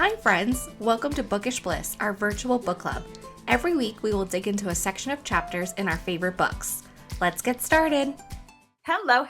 Hi friends, welcome to Bookish Bliss, our virtual book club. Every week we will dig into a section of chapters in our favorite books. Let's get started. Hello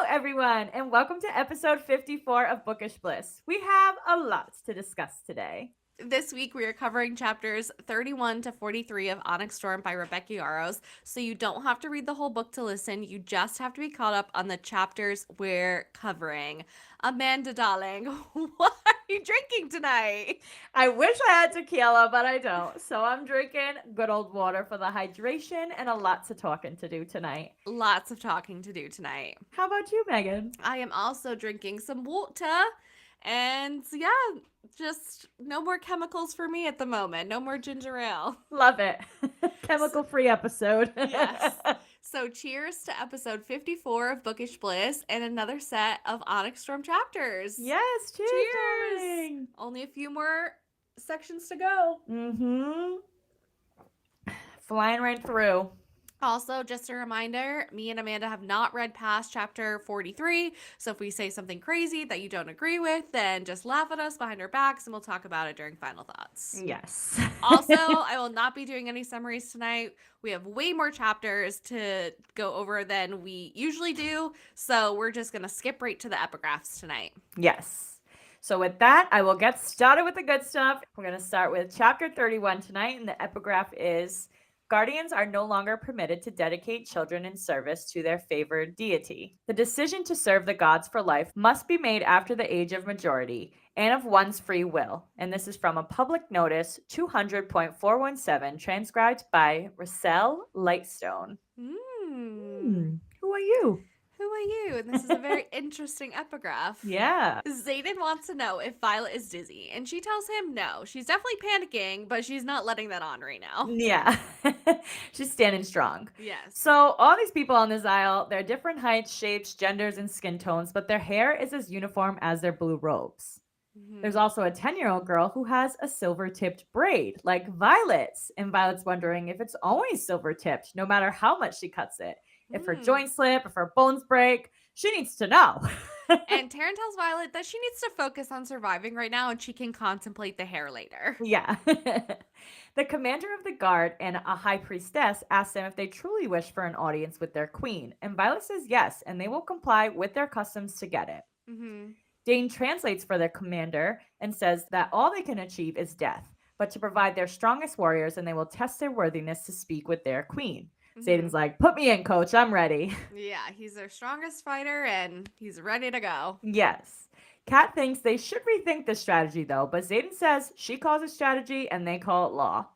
everyone, and welcome to episode 54 of Bookish Bliss. We have a lot to discuss today. This week we are covering chapters 31 to 43 of Onyx Storm by Rebecca Yarros, so you don't have to read the whole book to listen, you just have to be caught up on the chapters we're covering. Amanda, darling, what are you drinking tonight? I wish I had tequila, but I don't. So I'm drinking good old water for the hydration and a lot to talking to do tonight. Lots of talking to do tonight. How about you, Megan? I am also drinking some water. And yeah, just no more chemicals for me at the moment. No more ginger ale. Love it. Chemical-free episode. Yes. So cheers to episode 54 of Bookish Bliss and another set of Onyx Storm chapters. Yes, cheers. Cheers. Only a few more sections to go. Flying right through. Also, just a reminder, me and Amanda have not read past chapter 43, so if we say something crazy that you don't agree with, then just laugh at us behind our backs and we'll talk about it during final thoughts. Yes. Also, I will not be doing any summaries tonight. We have way more chapters to go over than we usually do, so we're just going to skip right to the epigraphs tonight. Yes. So with that, I will get started with the good stuff. We're going to start with chapter 31 tonight, and the epigraph is, guardians are no longer permitted to dedicate children in service to their favored deity. The decision to serve the gods for life must be made after the age of majority and of one's free will. And this is from a public notice 200.417, transcribed by Russell Lightstone. Who are you? Who are you? And this is a very interesting epigraph. Yeah. Xaden wants to know if Violet is dizzy, and she tells him no. She's definitely panicking, but she's not letting that on right now. Yeah. She's standing strong. Yes. So all these people on this aisle, they're different heights, shapes, genders, and skin tones, but their hair is as uniform as their blue robes. There's also a 10-year-old girl who has a silver-tipped braid, like Violet's. And Violet's wondering if it's always silver-tipped, no matter how much she cuts it. If her joints slip, if her bones break, she needs to know. And Taryn tells Violet that she needs to focus on surviving right now and she can contemplate the hair later. Yeah. The commander of the guard and a high priestess ask them if they truly wish for an audience with their queen. And Violet says yes, and they will comply with their customs to get it. Dane translates for their commander and says that all they can achieve is death, but to provide their strongest warriors, and they will test their worthiness to speak with their queen. Xaden's like, put me in, coach. I'm ready. Yeah, he's their strongest fighter, and he's ready to go. Yes. Kat thinks they should rethink this strategy, though, but Xaden says she calls it strategy, and they call it law.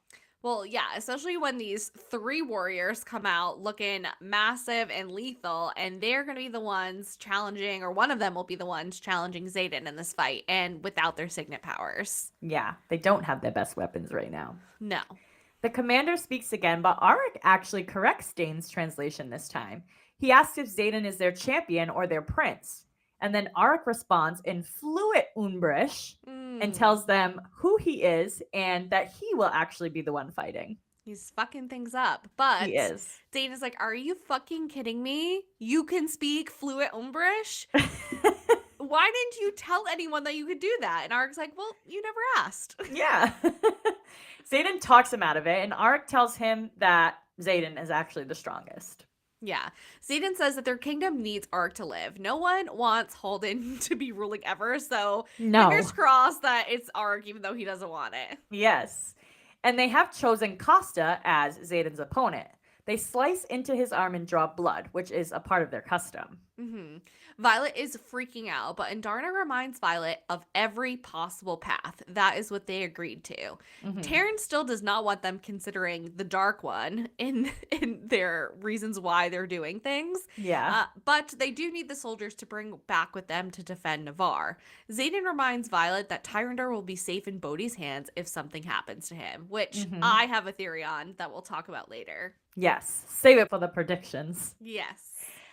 Well, yeah, especially when these three warriors come out looking massive and lethal, and they're going to be the ones challenging, or one of them will be the ones challenging Xaden in this fight, and without their signet powers. Yeah, they don't have their best weapons right now. No. The commander speaks again, but Arik actually corrects Dane's translation this time. He asks if Xaden is their champion or their prince. And then Arik responds in fluent Umbrish and tells them who he is and that he will actually be the one fighting. He's fucking things up, but he is. Dane is like, are you fucking kidding me? You can speak fluent Umbrish? Why didn't you tell anyone that you could do that? And Arik's like, well, you never asked. Yeah. Xaden talks him out of it, and Arik tells him that Xaden is actually the strongest. Yeah. Xaden says that their kingdom needs Arik to live. No one wants Holden to be ruling ever, so fingers crossed that it's Arik, even though he doesn't want it. Yes. And they have chosen Costa as Xaden's opponent. They slice into his arm and draw blood, which is a part of their custom. Violet is freaking out, but Indarna reminds Violet of every possible path. That is what they agreed to. Taryn still does not want them considering the dark one in their reasons why they're doing things. Yeah. But they do need the soldiers to bring back with them to defend Navarre. Xaden reminds Violet that Tyrandor will be safe in Bodhi's hands if something happens to him, which I have a theory on that we'll talk about later. Yes. Save it for the predictions. Yes.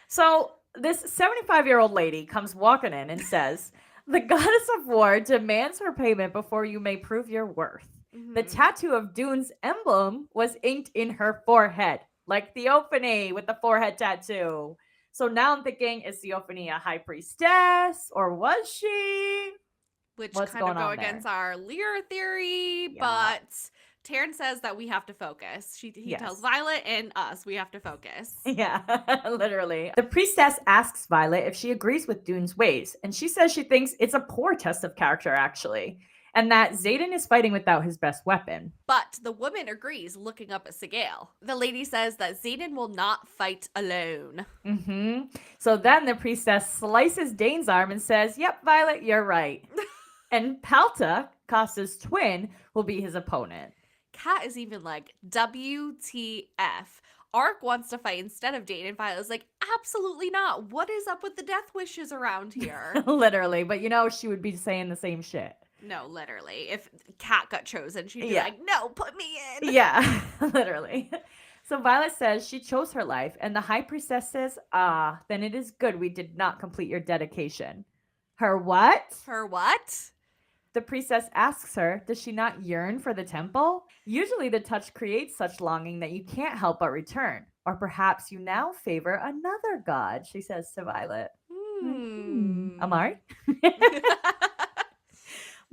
So this 75-year-old lady comes walking in and says, the goddess of war demands her payment before you may prove your worth. The tattoo of Dune's emblem was inked in her forehead, like Theophany with the forehead tattoo. So now I'm thinking, is Theophany a high priestess, or was she? which What's kind of going go on against there? our Lyra theory, Yeah. but Taryn says that we have to focus. He tells Yes. Violet and us we have to focus. Yeah, literally. The priestess asks Violet if she agrees with Dune's ways, and she says she thinks it's a poor test of character, actually, and that Xaden is fighting without his best weapon. But the woman agrees, looking up at Sigale. The lady says that Xaden will not fight alone. So then the priestess slices Dane's arm and says, "Yep, Violet, you're right." And Palta, Costa's twin, will be his opponent. Kat is even like, WTF. Ark wants to fight instead of Dane, and Violet's like, absolutely not. What is up with the death wishes around here? Literally, but you know, she would be saying the same shit. No, literally. If Kat got chosen, she'd be Yeah. like, no, put me in. Yeah, literally. So Violet says she chose her life, and the high priestess says, then it is good we did not complete your dedication. Her what? Her what? The priestess asks her, does she not yearn for the temple? Usually the touch creates such longing that you can't help but return. Or perhaps you now favor another god, she says to Violet. Amari?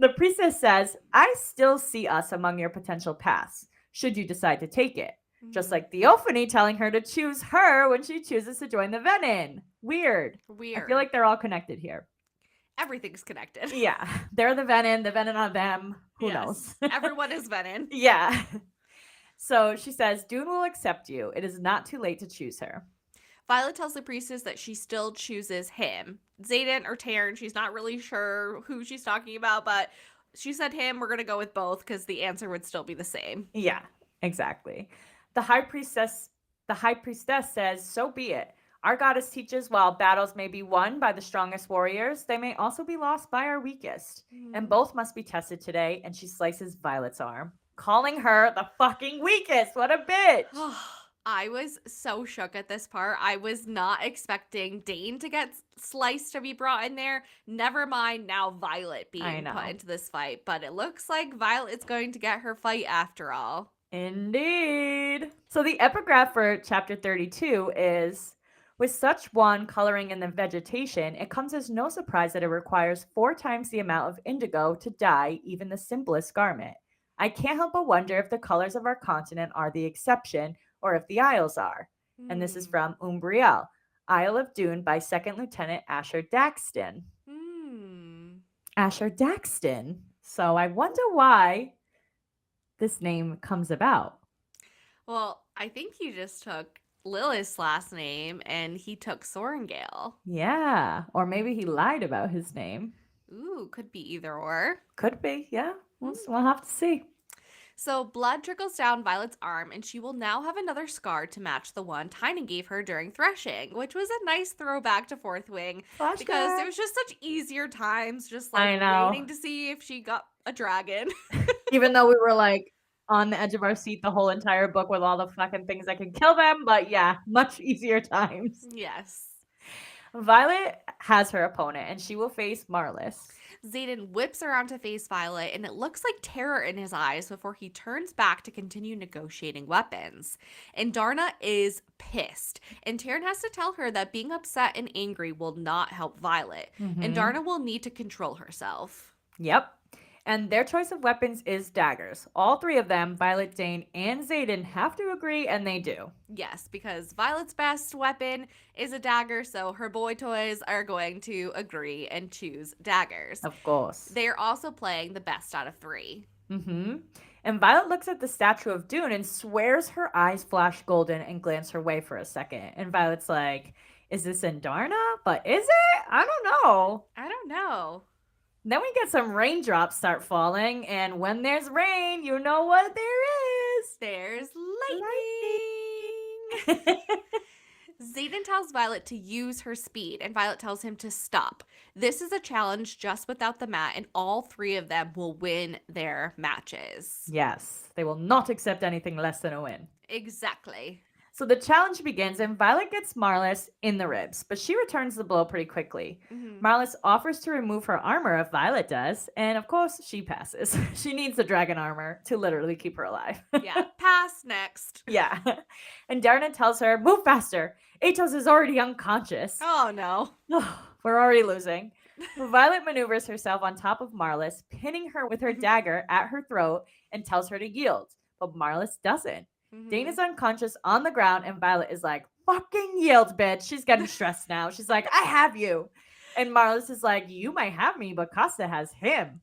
The priestess says, I still see us among your potential paths, should you decide to take it. Just like Theophany telling her to choose her when she chooses to join the Venin. Weird. I feel like they're all connected here. Everything's connected. Yeah. They're the Venin on them. Who knows? Everyone is Venin. Yeah. So she says, Dune will accept you. It is not too late to choose her. Violet tells the priestess that she still chooses him. Xaden or Taryn, she's not really sure who she's talking about, but she said him. We're going to go with both because the answer would still be the same. Yeah, exactly. The high priestess says, so be it. Our goddess teaches while battles may be won by the strongest warriors, they may also be lost by our weakest. And both must be tested today, and she slices Violet's arm, calling her the fucking weakest. What a bitch. I was so shook at this part. I was not expecting Dane to get sliced to be brought in there. Never mind now Violet being put into this fight. But it looks like Violet is going to get her fight after all. Indeed. So the epigraph for chapter 32 is, with such one coloring in the vegetation, it comes as no surprise that it requires 4 times the amount of indigo to dye even the simplest garment. I can't help but wonder if the colors of our continent are the exception or if the Isles are. And this is from Umbriel, Isle of Dune by 2nd Lieutenant Asher Daxton. Asher Daxton. So I wonder why this name comes about. Well, I think he just took Lilith's last name and he took Sorengale. Yeah, or maybe he lied about his name. Ooh, could be either or. Could be, yeah. We'll have to see. So blood trickles down Violet's arm, and she will now have another scar to match the one Tynan gave her during threshing, which was a nice throwback to Fourth Wing. Flashback. Because it was just such easier times, just like waiting to see if she got a dragon. Even though we were like on the edge of our seat the whole entire book with all the fucking things that can kill them, but yeah, much easier times. Yes. Violet has her opponent, and she will face Marlis. Xaden whips around to face Violet, and it looks like terror in his eyes before he turns back to continue negotiating weapons. And Darna is pissed, and Taryn has to tell her that being upset and angry will not help Violet, and Darna will need to control herself. Yep. And their choice of weapons is daggers. All 3 of them, Violet, Dane, and Xaden, have to agree, and they do. Yes, because Violet's best weapon is a dagger, so her boy toys are going to agree and choose daggers. Of course. They're also playing the best out of 3. And Violet looks at the statue of Dune and swears her eyes flash golden and glance her way for a second. And Violet's like, is this in Darna? But is it? I don't know. Then we get some raindrops start falling, and when there's rain, you know what there is. There's lightning. Xaden tells Violet to use her speed, and Violet tells him to stop. This is a challenge just without the mat, and all 3 of them will win their matches. Yes, they will not accept anything less than a win. Exactly. So the challenge begins, and Violet gets Marlis in the ribs, but she returns the blow pretty quickly. Marlis offers to remove her armor if Violet does, and of course, she passes. She needs the dragon armor to literally keep her alive. Yeah, pass next. Yeah. And Darna tells her, move faster. Atos is already unconscious. Oh, no. We're already losing. Violet maneuvers herself on top of Marlis, pinning her with her dagger at her throat and tells her to yield. But Marlis doesn't. Dane is unconscious on the ground, and Violet is like, fucking yield, bitch. She's getting stressed now. She's like, I have you. And Marlis is like, you might have me, but Costa has him.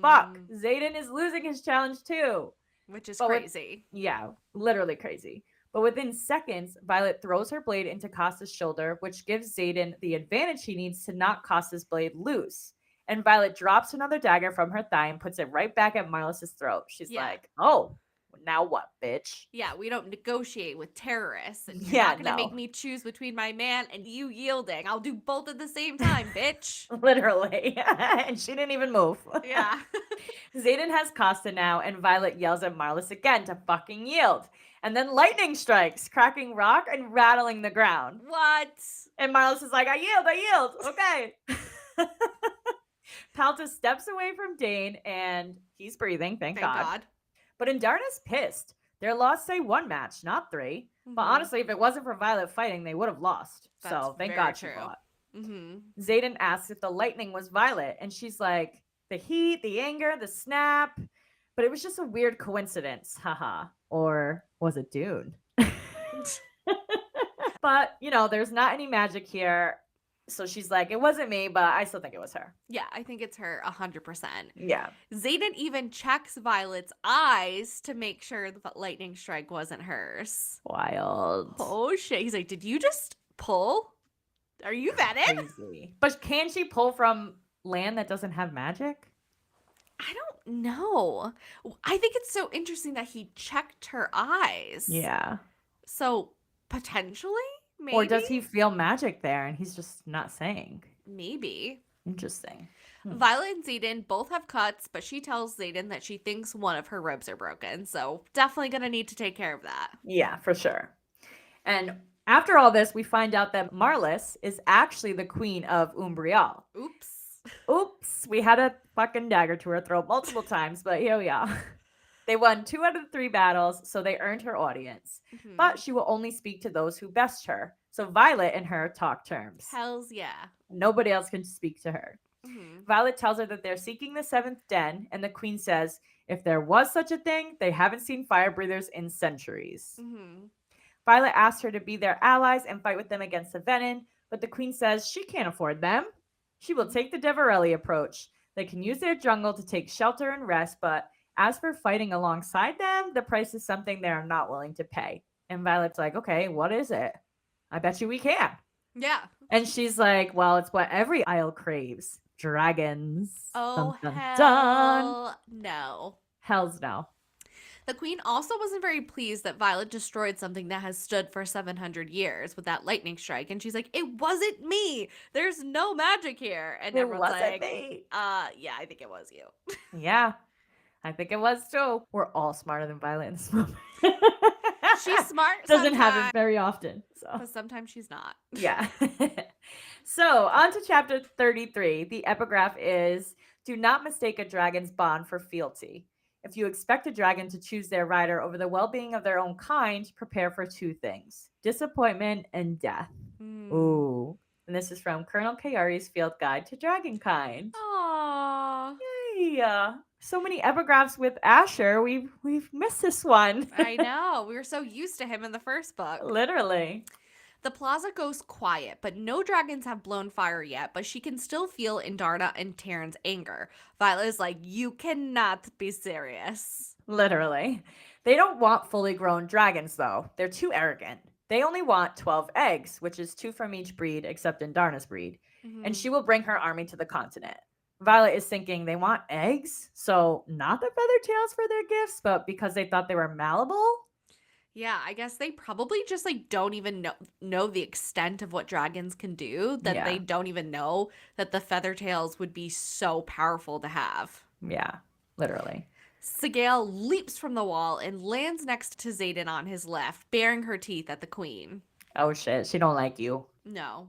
Fuck. Xaden is losing his challenge too. Which is crazy. Yeah, literally crazy. But within seconds, Violet throws her blade into Costa's shoulder, which gives Xaden the advantage he needs to knock Costa's blade loose. And Violet drops another dagger from her thigh and puts it right back at Marlis's throat. She's like, oh, now what, bitch? Yeah, we don't negotiate with terrorists. And you're not going to make me choose between my man and you yielding. I'll do both at the same time, bitch. Literally. And she didn't even move. Yeah. Xaden has Costa now, and Violet yells at Marlis again to fucking yield. And then lightning strikes, cracking rock and rattling the ground. What? And Marlis is like, I yield. Okay. Palta steps away from Dane, and he's breathing, thank God. But Indarna's pissed. Their loss say 1 match, not 3. But honestly, if it wasn't for Violet fighting, they would have lost. So thank God she fought. Xaden asks if the lightning was Violet, and she's like, the heat, the anger, the snap. But it was just a weird coincidence. Haha. Or was it Dune? But, there's not any magic here. So she's like, it wasn't me, but I still think it was her. Yeah, I think it's her 100%. Yeah. Xaden even checks Violet's eyes to make sure the lightning strike wasn't hers. Wild. Oh, shit. He's like, did you just pull? Are you vetted? Crazy. But can she pull from land that doesn't have magic? I don't know. I think it's so interesting that he checked her eyes. Yeah. So, potentially? Maybe? Or does he feel magic there and he's just not saying? Maybe. Interesting. Violet and Xaden both have cuts, but she tells Xaden that she thinks one of her ribs are broken. So definitely going to need to take care of that. Yeah, for sure. And after all this, we find out that Marlis is actually the queen of Umbriel. Oops. We had a fucking dagger to her throat multiple times, but here we are. They won 2 out of the 3 battles, so they earned her audience. But she will only speak to those who best her. So Violet and her talk terms. Hells yeah. Nobody else can speak to her. Violet tells her that they're seeking the 7th den, and the queen says, if there was such a thing, they haven't seen fire breathers in centuries. Violet asks her to be their allies and fight with them against the Venin, but the queen says she can't afford them. She will take the Devarelli approach. They can use their jungle to take shelter and rest, but as for fighting alongside them, the price is something they are not willing to pay. And Violet's like, okay, what is it? I bet you we can. Yeah. And she's like, well, it's what every isle craves. Dragons. Oh, hell no. Hells no. The queen also wasn't very pleased that Violet destroyed something that has stood for 700 years with that lightning strike. And she's like, it wasn't me. There's no magic here. And everyone's like, me. Yeah, I think it was you. Yeah, I think it was too. We're all smarter than Violet in this moment. She's smart. Doesn't happen very often. So. But sometimes she's not. Yeah. So on to chapter 33. The epigraph is, do not mistake a dragon's bond for fealty. If you expect a dragon to choose their rider over the well-being of their own kind, prepare for 2 things, disappointment and death. Ooh. And this is from Colonel Kayari's Field Guide to Dragonkind. Aww. Yay. So many epigraphs with Asher. We've missed this one. I know. We were so used to him in the first book. Literally. The plaza goes quiet, but no dragons have blown fire yet, but she can still feel Indarna and Taryn's anger. Violet is like, you cannot be serious. Literally. They don't want fully grown dragons, though. They're too arrogant. They only want 12 eggs, which is 2 from each breed except Indarna's breed. And she will bring her army to the continent. Violet is thinking they want eggs, so not the feather tails for their gifts, but because they thought they were malleable. Yeah, I guess they probably just don't even know the extent of what dragons can do, that they don't even know that the feather tails would be so powerful to have. Yeah, literally. Sigale leaps from the wall and lands next to Xaden on his left, baring her teeth at the queen. Oh shit, she don't like you. No.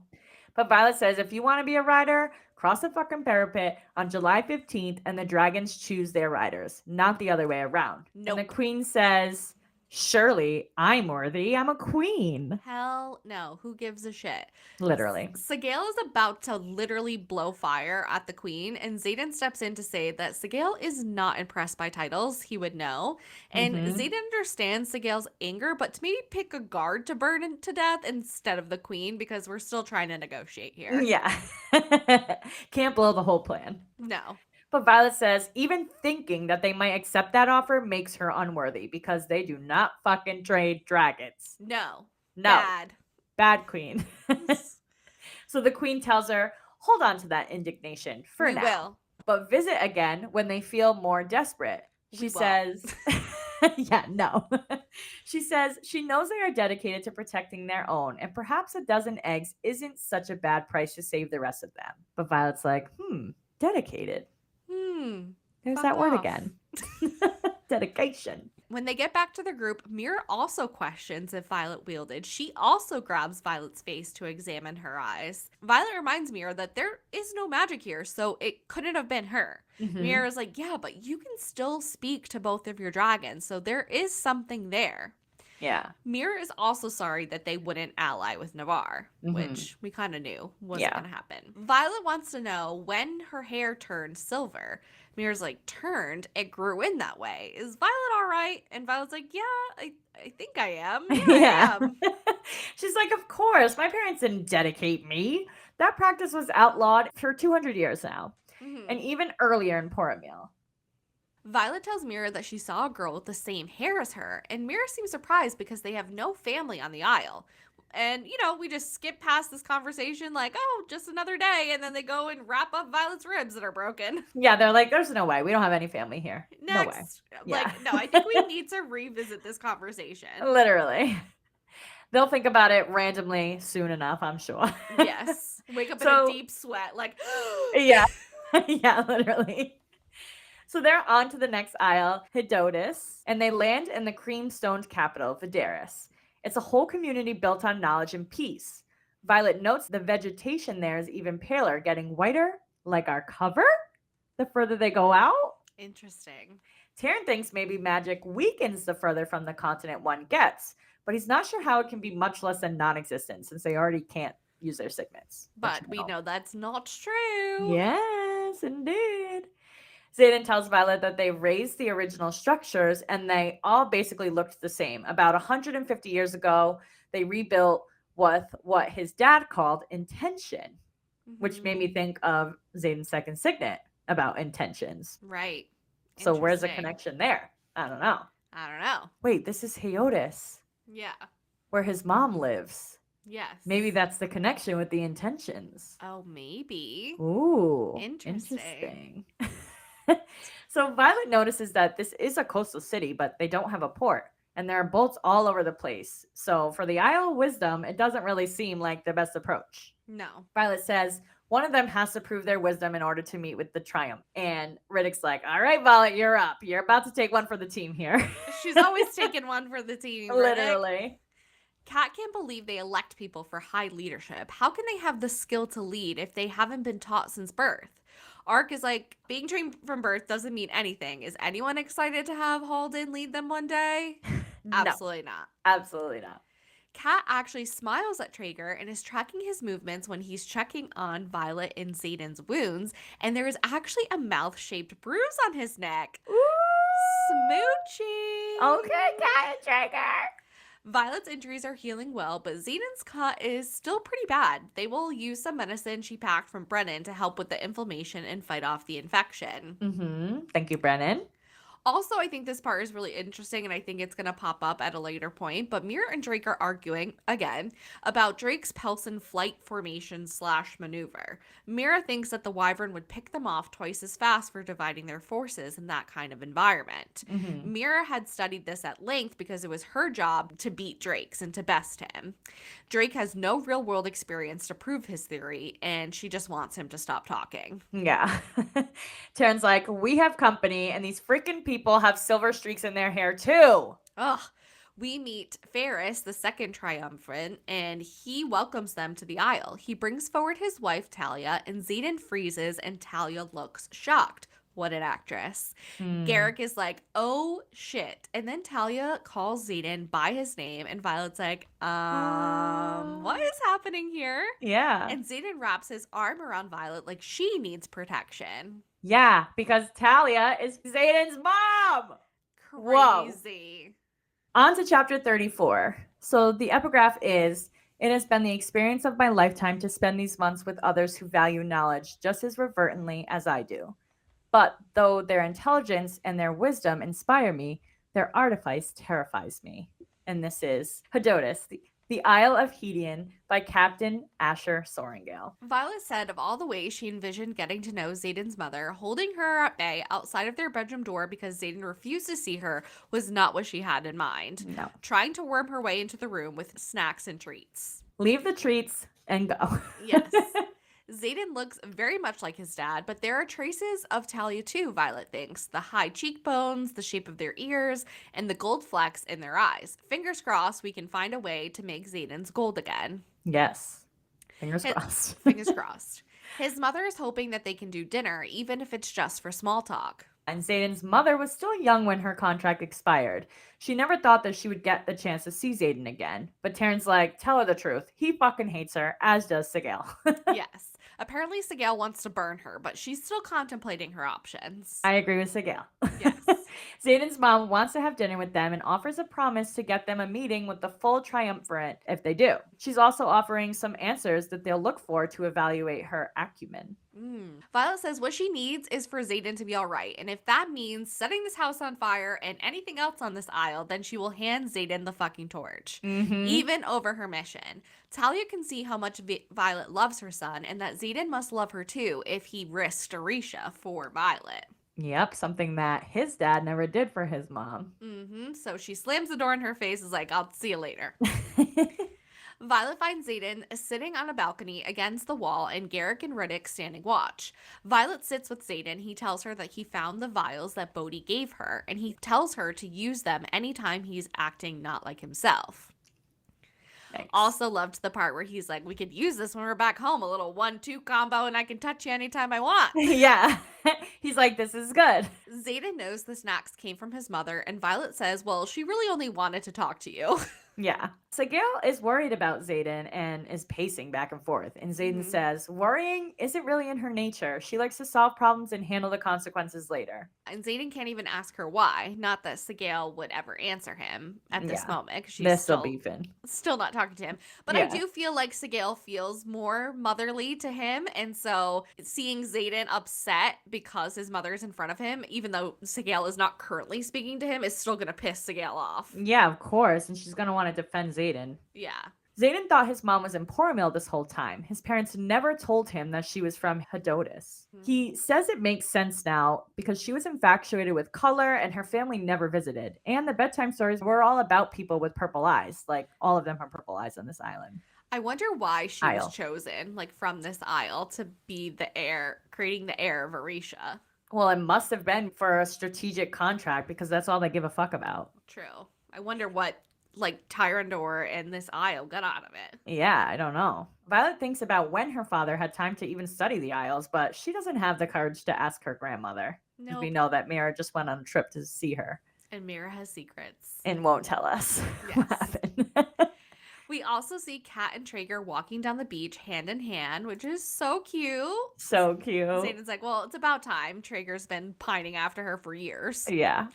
But Violet says, if you want to be a rider, cross the fucking parapet on July 15th and the dragons choose their riders, not the other way around. Nope. And the queen says, Surely I'm worthy. I'm a queen. Hell no. Who gives a shit? Literally. Sigale is about to literally blow fire at the queen, and Xaden steps in to say that Sigale is not impressed by titles. He would know. And Mm-hmm. Xaden understands Sigale's anger, but to maybe pick a guard to burn to death instead of the queen because we're still trying to negotiate here. Yeah. Can't blow the whole plan. No. But Violet says even thinking that they might accept that offer makes her unworthy because they do not fucking trade dragons. No. No. Bad. Bad queen. So the queen tells her, hold on to that indignation for We now, will. but visit again when they feel more desperate. She We won't. says, yeah, no. She says she knows they are dedicated to protecting their own, and perhaps a dozen eggs isn't such a bad price to save the rest of them. But Violet's like, dedicated. There's Fuck that word off. again. Dedication. When they get back to the group, Mira also questions if Violet wielded. She also grabs Violet's face to examine her eyes. Violet reminds Mira that there is no magic here, so it couldn't have been her. Mhm. Mira's like, yeah, but you can still speak to both of your dragons, so there is something there. Yeah. Mira is also sorry that they wouldn't ally with Navarre, Mhm. which we kind of knew wasn't Yeah. going to happen. Violet wants to know when her hair turned silver. Mira's like, turned? It grew in that way. Is Violet all right? And Violet's like, yeah, I think I am. Yeah, I am. She's like, of course. My parents didn't dedicate me. That practice was outlawed for 200 years now, Mhm. and even earlier in Poromil. Violet tells Mira that she saw a girl with the same hair as her, and Mira seems surprised because they have no family on the Isle. And, we just skip past this conversation like, oh, just another day, and then they go and wrap up Violet's ribs that are broken. Yeah, they're like, there's no way. We don't have any family here. No way. Next. Yeah. No, I think we need to revisit this conversation. Literally. They'll think about it randomly soon enough, I'm sure. Yes. Wake up in a deep sweat, like, Yeah. Yeah, literally. So they're on to the next isle, Hedotus, and they land in the cream-stoned capital, Vidaris. It's a whole community built on knowledge and peace. Violet notes the vegetation there is even paler, getting whiter, like our cover, the further they go out. Interesting. Taryn thinks maybe magic weakens the further from the continent one gets, but he's not sure how it can be much less than non-existent since they already can't use their sigments. But we know that's not true. Yes, indeed. Xaden tells Violet that they raised the original structures and they all basically looked the same. About 150 years ago, they rebuilt with what his dad called intention, which made me think of Xaden's second signet about intentions. Right. So where's the connection there? I don't know. Wait, this is Heotis. Yeah. Where his mom lives. Yes. Maybe that's the connection with the intentions. Oh, maybe. Ooh. Interesting. So Violet notices that this is a coastal city, but they don't have a port. And there are boats all over the place. So for the Isle of Wisdom, it doesn't really seem like the best approach. No. Violet says one of them has to prove their wisdom in order to meet with the Triumph. And Riddick's like, all right, Violet, you're up. You're about to take one for the team here. She's always taking one for the team. Literally. Kat can't believe they elect people for high leadership. How can they have the skill to lead if they haven't been taught since birth? Ark is like, being trained from birth doesn't mean anything. Is anyone excited to have Halden lead them one day? No. Absolutely not. Absolutely not. Kat actually smiles at Traeger and is tracking his movements when he's checking on Violet and Xaden's wounds, and there is actually a mouth-shaped bruise on his neck. Ooh. Smooching! Okay, Kat and Traeger. Violet's injuries are healing well, but Xaden's cut is still pretty bad. They will use some medicine she packed from Brennan to help with the inflammation and fight off the infection. Thank you, Brennan. Also, I think this part is really interesting, and I think it's going to pop up at a later point, but Mira and Drake are arguing, again, about Drake's Pelson flight formation / maneuver. Mira thinks that the Wyvern would pick them off twice as fast for dividing their forces in that kind of environment. Mira had studied this at length because it was her job to beat Drake's and to best him. Drake has no real-world experience to prove his theory, and she just wants him to stop talking. Yeah. Taryn's like, we have company, and these freaking people have silver streaks in their hair, too. Ugh. We meet Ferris, the second triumphant, and he welcomes them to the Isle. He brings forward his wife, Talia, and Xaden freezes, and Talia looks shocked. What an actress. Hmm. Garrick is like, oh shit. And then Talia calls Xaden by his name, and Violet's like, what is happening here? Yeah. And Xaden wraps his arm around Violet like she needs protection. Yeah, because Talia is Zayden's mom. Whoa. Crazy. On to chapter 34. So the epigraph is: It has been the experience of my lifetime to spend these months with others who value knowledge just as reverently as I do. But though their intelligence and their wisdom inspire me, their artifice terrifies me. And this is Hedotus, the Isle of Hedion by Captain Asher Soringale. Violet said of all the ways she envisioned getting to know Xaden's mother, holding her at bay outside of their bedroom door because Xaden refused to see her was not what she had in mind. No. Trying to worm her way into the room with snacks and treats. Leave the treats and go. Yes. Xaden looks very much like his dad, but there are traces of Talia too, Violet thinks. The high cheekbones, the shape of their ears, and the gold flecks in their eyes. Fingers crossed we can find a way to make Xaden's gold again. Yes. Fingers His, crossed. fingers crossed. His mother is hoping that they can do dinner, even if it's just for small talk. And Zayden's mother was still young when her contract expired. She never thought that she would get the chance to see Zayden again. But Taryn's like, tell her the truth. He fucking hates her, as does Sigil. Yes. Apparently, Sigel wants to burn her, but she's still contemplating her options. I agree with Sigil. Yes. Zayden's mom wants to have dinner with them and offers a promise to get them a meeting with the full triumvirate if they do. She's also offering some answers that they'll look for to evaluate her acumen. Violet says what she needs is for Xaden to be all right, and if that means setting this house on fire and anything else on this isle, then she will hand Xaden the fucking torch, even over her mission. Talia can see how much Violet loves her son, and that Xaden must love her too if he risked Orisha for Violet. Yep, something that his dad never did for his mom. So she slams the door in her face, is like, I'll see you later. Violet finds Xaden sitting on a balcony against the wall and Garrick and Riddick standing watch. Violet sits with Xaden. He tells her that he found the vials that Bodhi gave her, and he tells her to use them anytime he's acting not like himself. Thanks. Also loved the part where he's like, we could use this when we're back home, a little 1-2 combo, and I can touch you anytime I want. Yeah. He's like, this is good. Xaden knows the snacks came from his mother, and Violet says, well, she really only wanted to talk to you. Yeah. Sigil is worried about Xaden and is pacing back and forth. And Xaden says, worrying isn't really in her nature. She likes to solve problems and handle the consequences later. And Xaden can't even ask her why. Not that Sigil would ever answer him at this moment. She's They're still beefing. Still not talking to him. But I do feel like Sigil feels more motherly to him. And so seeing Xaden upset because his mother's in front of him, even though Sigil is not currently speaking to him, is still going to piss Sigil off. Yeah, of course. And she's going to want to defend Xaden. Yeah. Xaden thought his mom was in Poromil this whole time. His parents never told him that she was from Hedotus. He says it makes sense now because she was infatuated with color and her family never visited. And the bedtime stories were all about people with purple eyes. Like, all of them have purple eyes on this island. I wonder why she was chosen, like, from this isle to be the heir, creating the heir of Orisha. Well, it must have been for a strategic contract because that's all they give a fuck about. True. I wonder what, like, Tyrandor and this isle got out of it. Yeah, I don't know. Violet thinks about when her father had time to even study the Isles, but she doesn't have the courage to ask her grandmother. No. We know that Mira just went on a trip to see her. And Mira has secrets. And won't tell us what happened. We also see Kat and Traeger walking down the beach hand in hand, which is so cute. So cute. Xaden's like, well, it's about time. Traeger's been pining after her for years. Yeah.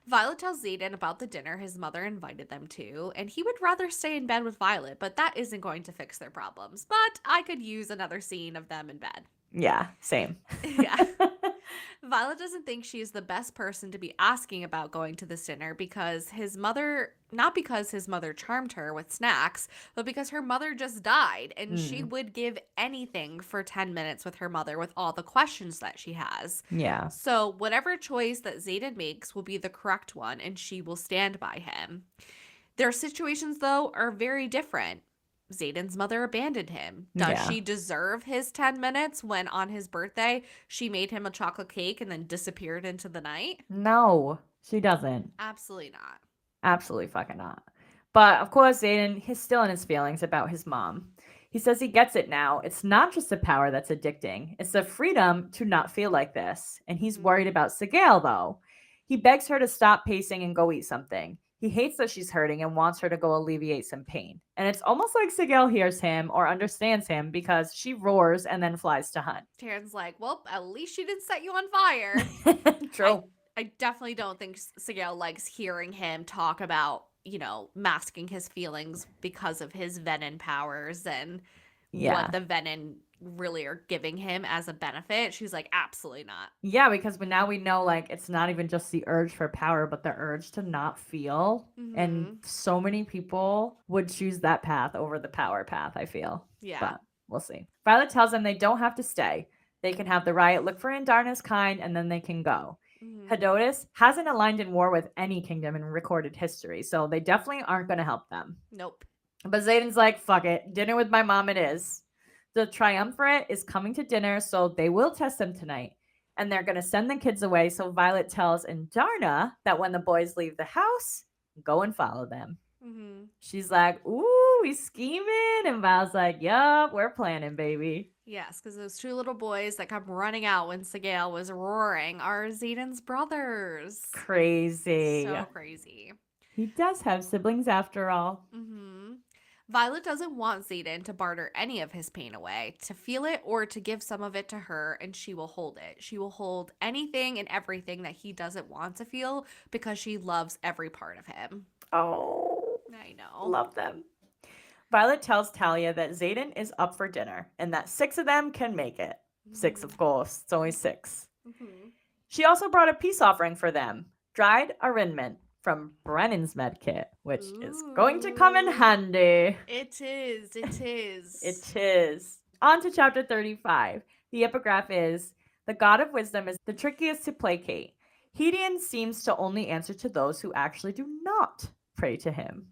Violet tells Xaden about the dinner his mother invited them to, and he would rather stay in bed with Violet, but that isn't going to fix their problems. But I could use another scene of them in bed. Yeah, same. Yeah. Violet doesn't think she's the best person to be asking about going to this dinner because not because his mother charmed her with snacks, but because her mother just died and she would give anything for 10 minutes with her mother with all the questions that she has. Yeah. So whatever choice that Xaden makes will be the correct one and she will stand by him. Their situations, though, are very different. Xaden's mother abandoned him. Does she deserve his 10 minutes when on his birthday she made him a chocolate cake and then disappeared into the night? No, she doesn't. Absolutely not. Absolutely fucking not. But of course, Xaden, he's still in his feelings about his mom. He says he gets it now. It's not just the power that's addicting, it's the freedom to not feel like this. And he's worried about Sigale, though. He begs her to stop pacing and go eat something. He hates that she's hurting and wants her to go alleviate some pain. And it's almost like Sigale hears him or understands him because she roars and then flies to hunt. Taryn's like, well, at least she didn't set you on fire. True. I definitely don't think Sigale likes hearing him talk about, masking his feelings because of his venom powers and what the venom really are giving him as a benefit. She's like, absolutely not. Yeah, because now we know, like, it's not even just the urge for power, but the urge to not feel. And so many people would choose that path over the power path, I feel. Yeah. But we'll see. Violet tells them they don't have to stay. They can have the riot look for Andarna's kind, and then they can go. Hedotus hasn't aligned in war with any kingdom in recorded history, so they definitely aren't going to help them. Nope. But Xaden's like, fuck it. Dinner with my mom it is. The triumvirate is coming to dinner, so they will test them tonight. And they're going to send the kids away, so Violet tells Andarna that when the boys leave the house, go and follow them. She's like, ooh, we scheming. And Violet's like, yup, we're planning, baby. Yes, because those two little boys that come running out when Sigale was roaring are Xaden's brothers. Crazy. So crazy. He does have siblings after all. Violet doesn't want Xaden to barter any of his pain away, to feel it or to give some of it to her, and she will hold it. She will hold anything and everything that he doesn't want to feel because she loves every part of him. Oh. I know. Love them. Violet tells Talia that Xaden is up for dinner and that 6 of them can make it. 6, of course. It's only 6. She also brought a peace offering for them. Dried arraignment from Brennan's med kit, which is going to come in handy. It is. It is. It is. On to chapter 35. The epigraph is, the god of wisdom is the trickiest to placate. Hedion seems to only answer to those who actually do not pray to him.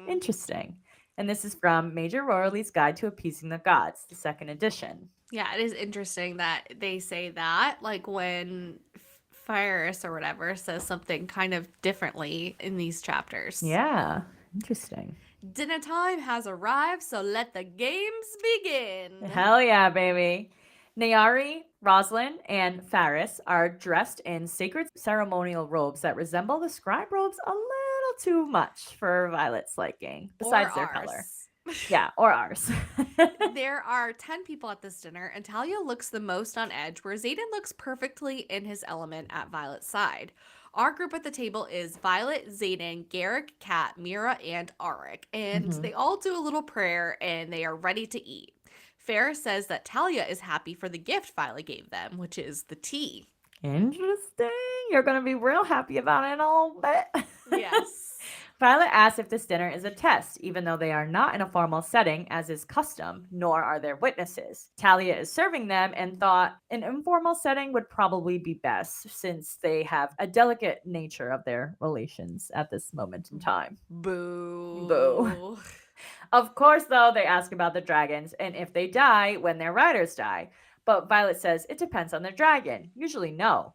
Interesting. And this is from Major Royalty's Guide to Appeasing the Gods, the 2nd edition. Yeah, it is interesting that they say that, like when Fyrus or whatever says something kind of differently in these chapters. Yeah, interesting. Dinner time has arrived, so let the games begin. Hell yeah, baby. Nayari, Rosalind, and Faris are dressed in sacred ceremonial robes that resemble the scribe robes a little too much for Violet's liking, besides their color. Yeah, or ours. There are 10 people at this dinner, and Talia looks the most on edge, where Xaden looks perfectly in his element at Violet's side. Our group at the table is Violet, Xaden, Garrick, Kat, Mira, and Arik, and they all do a little prayer, and they are ready to eat. Ferris says that Talia is happy for the gift Violet gave them, which is the tea. Interesting. You're going to be real happy about it in a little bit. Yes. Violet asks if this dinner is a test, even though they are not in a formal setting, as is custom, nor are there witnesses. Talia is serving them and thought an informal setting would probably be best, since they have a delicate nature of their relations at this moment in time. Boo. Boo. Of course, though, they ask about the dragons and if they die when their riders die. But Violet says it depends on their dragon. Usually no.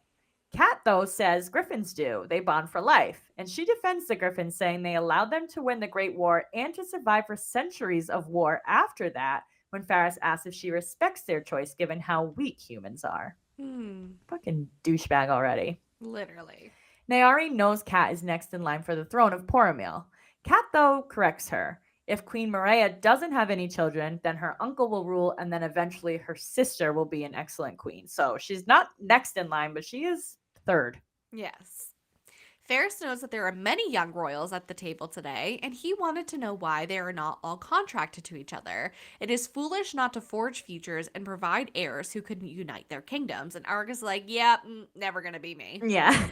Kat, though, says griffins do. They bond for life. And she defends the griffins, saying they allowed them to win the Great War and to survive for centuries of war after that, when Faris asks if she respects their choice given how weak humans are. Fucking douchebag already. Literally. Nayari knows Kat is next in line for the throne of Poromil. Kat, though, corrects her. If Queen Maria doesn't have any children, then her uncle will rule, and then eventually her sister will be an excellent queen. So she's not next in line, but she is third. Yes. Ferris knows that there are many young royals at the table today, and he wanted to know why they are not all contracted to each other. It is foolish not to forge futures and provide heirs who could unite their kingdoms. And Argus is like, yeah, never gonna be me. Yeah.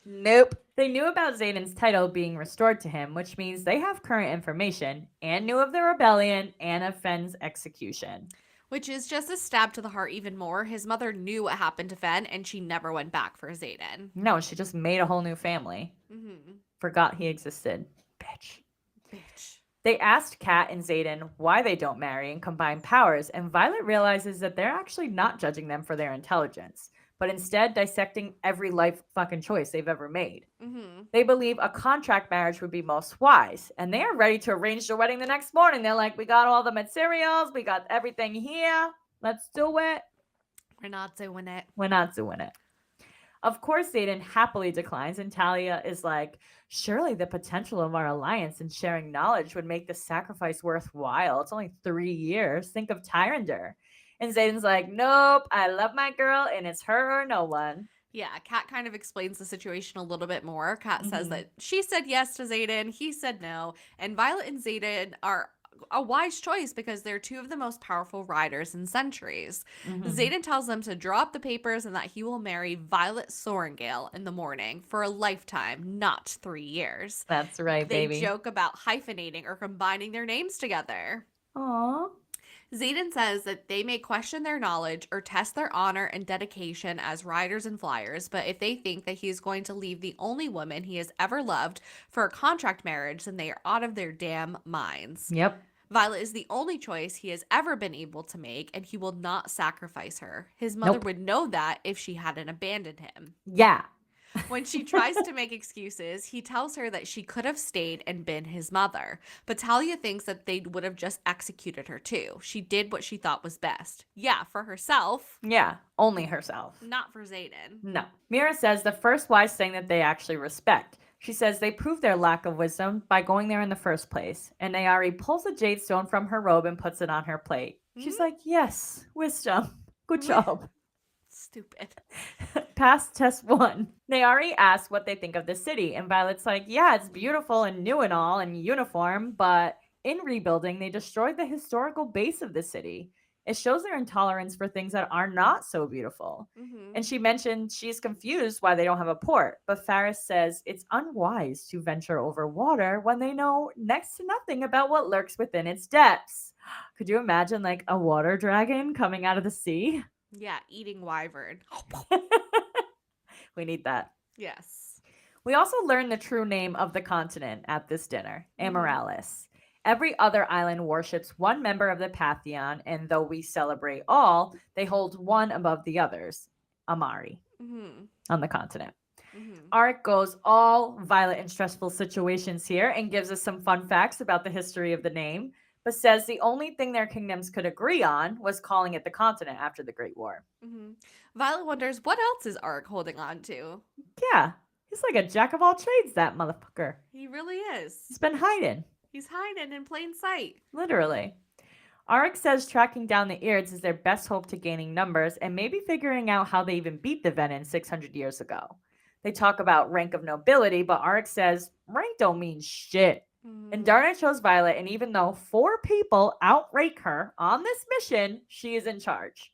Nope. They knew about Xaden's title being restored to him, which means they have current information and knew of the rebellion and of Fenn's execution. Which is just a stab to the heart even more. His mother knew what happened to Fenn, and she never went back for Xaden. No, she just made a whole new family. Forgot he existed. Bitch. They asked Kat and Xaden why they don't marry and combine powers, and Violet realizes that they're actually not judging them for their intelligence, but instead dissecting every life fucking choice they've ever made. Mm-hmm. They believe a contract marriage would be most wise, and they are ready to arrange the wedding the next morning. They're like, we got all the materials, we got everything here, let's do it. We're not doing it. We're not doing it. Of course, Zayden happily declines, and Talia is like, surely the potential of our alliance and sharing knowledge would make the sacrifice worthwhile. It's only 3 years. Think of Tyrander. And Zayden's like, nope, I love my girl, and it's her or no one. Yeah, Kat kind of explains the situation a little bit more. Kat says Mhm. that she said yes to Zayden, he said no, and Violet and Zayden are a wise choice because they're two of the most powerful riders in centuries. Mhm. Zayden tells them to draw up the papers and that he will marry Violet Sorengale in the morning for a lifetime, not 3 years. That's right, They baby. joke about hyphenating or combining their names together. Aww. Zayden says that they may question their knowledge or test their honor and dedication as riders and flyers, but if they think that he is going to leave the only woman he has ever loved for a contract marriage, then they are out of their damn minds. Yep. Violet is the only choice he has ever been able to make, and he will not sacrifice her. His mother Nope. would know that if she hadn't abandoned him. Yeah. When she tries to make excuses, he tells her that she could have stayed and been his mother. But Talia thinks that they would have just executed her too. She did what she thought was best. Yeah, for herself, Yeah. Only herself. not for Zayden. No. Mira says the first wise thing that they actually respect. She says they prove their lack of wisdom by going there in the first place. And Nayari pulls a jade stone from her robe and puts it on her plate. She's like, yes, wisdom. Good job. Stupid. Pass test 1. Nayari asks what they think of the city, and Violet's like, yeah, it's beautiful and new and all and uniform, but in rebuilding, they destroyed the historical base of the city. It shows their intolerance for things that are not so beautiful. Mm-hmm. And she mentioned she's confused why they don't have a port, but Faris says it's unwise to venture over water when they know next to nothing about what lurks within its depths. Could you imagine like a water dragon coming out of the sea? Yeah, eating wyvern. We need that. Yes. We also learn the true name of the continent at this dinner, Mhm. Amaralis. Every other island worships one member of the Pantheon, and though we celebrate all, they hold one above the others, Amari, Mm-hmm. on the continent. Mm-hmm. Arik goes all violent and stressful situations here and gives us some fun facts about the history of the name, but says the only thing their kingdoms could agree on was calling it the continent after the Great War. Mm-hmm. Violet wonders what else is Ark holding on to. Yeah, he's like a jack of all trades, that motherfucker. He really is. He's been hiding. He's hiding in plain sight. Literally. Arik says tracking down the Eards is their best hope to gaining numbers and maybe figuring out how they even beat the Venin 600 years ago. They talk about rank of nobility, but Arik says rank don't mean shit. Mm-hmm. And Darna chose Violet, and even though 4 people outrank her on this mission, she is in charge.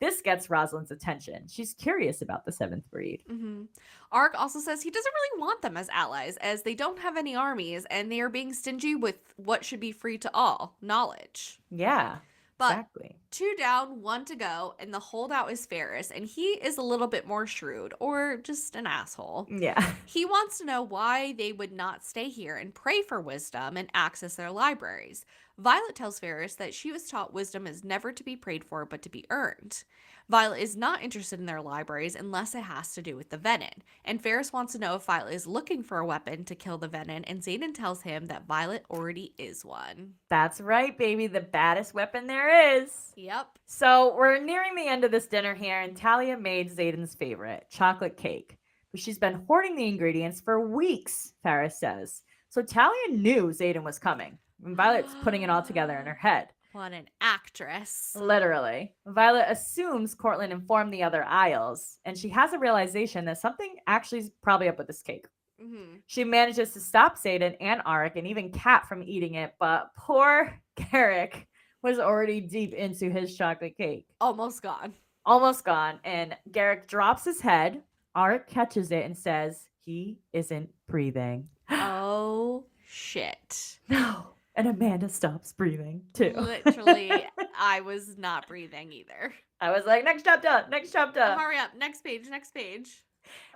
This gets Rosalind's attention. She's curious about the 7th breed. Mm-hmm. Ark also says he doesn't really want them as allies, as they don't have any armies and they are being stingy with what should be free to all, knowledge. Yeah, But exactly. 2 down, 1 to go, and the holdout is Ferris, and he is a little bit more shrewd, or just an asshole. Yeah. He wants to know why they would not stay here and pray for wisdom and access their libraries. Violet tells Ferris that she was taught wisdom is never to be prayed for but to be earned. Violet is not interested in their libraries unless it has to do with the Venin, and Ferris wants to know if Violet is looking for a weapon to kill the Venin, and Zayden tells him that Violet already is one. That's right, baby. The baddest weapon there is. Yep. So we're nearing the end of this dinner here, and Talia made Zayden's favorite, chocolate cake. But she's been hoarding the ingredients for weeks, Faris says. So Talia knew Zayden was coming. And Violet's putting it all together in her head. What an actress. Literally. Violet assumes Cortland informed the other Isles, and she has a realization that something actually is probably up with this cake. Mm-hmm. She manages to stop Zayden and Arik and even Kat from eating it, but poor Garrick was already deep into his chocolate cake. Almost gone. Almost gone, and Garrick drops his head. Arik catches it and says, he isn't breathing. Oh, shit. No. And Amanda stops breathing, too. Literally, I was not breathing either. I was like, next chapter, next chapter. Hurry up. Next page, next page.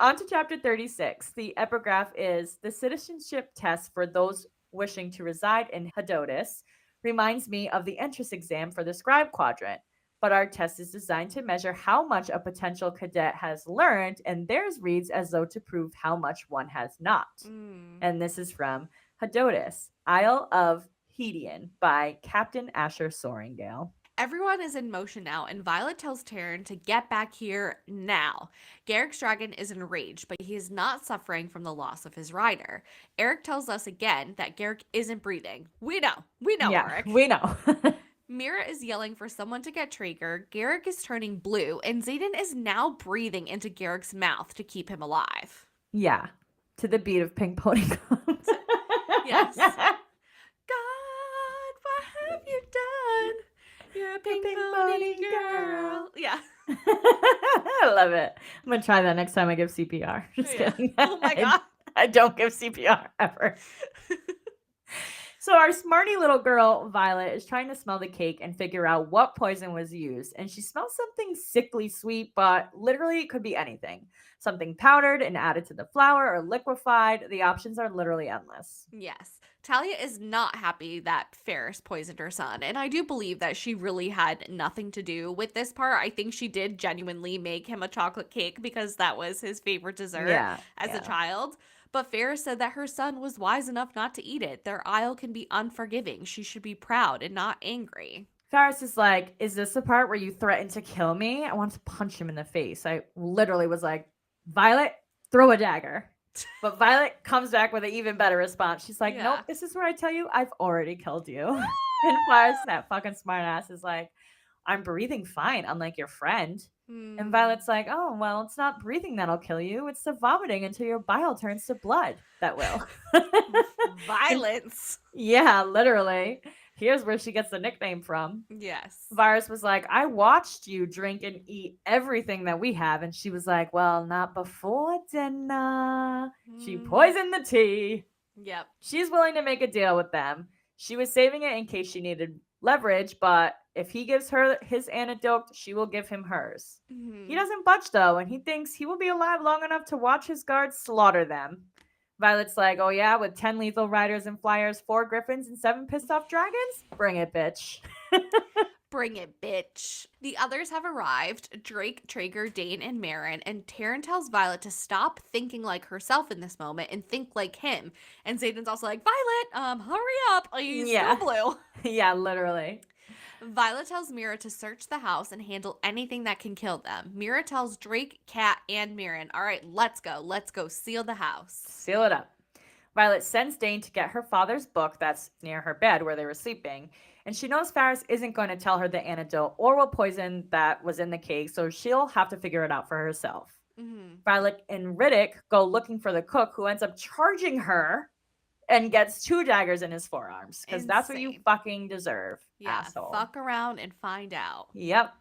On to chapter 36. The epigraph is, the citizenship test for those wishing to reside in Hedotus reminds me of the entrance exam for the scribe quadrant. but our test is designed to measure how much a potential cadet has learned, and theirs reads as though to prove how much one has not. Mm. And this is from Hedotus, Isle of Hedion by Captain Asher Soaringale. Everyone is in motion now, and Violet tells Taryn to get back here now. Garrick's dragon is enraged, but he is not suffering from the loss of his rider. Eric tells us again that Garrick isn't breathing. We know, Yeah, Eric. we know. Mira is yelling for someone to get Traeger. Garrick is turning blue, and Xaden is now breathing into Garrick's mouth to keep him alive. Yeah, to the beat of Pink Pony Club. Yes. God, what have you done? You're a pink pony girl. Yeah. I love it. I'm going to try that next time I give CPR. Just kidding. Oh my God. I don't give CPR ever. So our smarty little girl, Violet, is trying to smell the cake and figure out what poison was used. And she smells something sickly sweet, but literally it could be anything. Something powdered and added to the flour or liquefied. The options are literally endless. Yes. Talia is not happy that Ferris poisoned her son. And I do believe that she really had nothing to do with this part. I think she did genuinely make him a chocolate cake because that was his favorite dessert as a child. But Ferris said that her son was wise enough not to eat it. Their Isle can be unforgiving. She should be proud and not angry. Ferris is like, is this the part where you threatened to kill me? I want to punch him in the face. I literally was like, Violet, throw a dagger. But Violet comes back with an even better response. She's like, nope, this is where I tell you I've already killed you. And Ferris, that fucking smartass, is like, I'm breathing fine, unlike your friend. And Violet's like, oh, well, it's not breathing that'll kill you. It's the vomiting until your bile turns to blood that will. Violence. Yeah, literally. Here's where she gets the nickname from. Yes. Varys was like, I watched you drink and eat everything that we have. And she was like, well, not before dinner. She poisoned the tea. Yep. She's willing to make a deal with them. She was saving it in case she needed leverage, but if he gives her his antidote, she will give him hers. He doesn't budge, though, and he thinks he will be alive long enough to watch his guards slaughter them. Violet's like, oh yeah, with 10 lethal riders and flyers, 4 griffins, and 7 pissed off dragons? Bring it, bitch. Bring it, bitch. The others have arrived, Drake, Traeger, Dane, and Marin, and Taryn tells Violet to stop thinking like herself in this moment and think like him. And Xaden's also like, Violet, hurry up. You still blue. Yeah, literally. Violet tells Mira to search the house and handle anything that can kill them. Mira tells Drake, Cat, and Marin, all right, let's go. Let's go seal the house. Seal it up. Violet sends Dane to get her father's book that's near her bed where they were sleeping. And she knows Ferris isn't going to tell her the antidote or what poison that was in the cake, so she'll have to figure it out for herself. Violet and Riddick go looking for the cook, who ends up charging her and gets 2 daggers in his forearms, because that's what you fucking deserve, asshole. Fuck around and find out. Yep.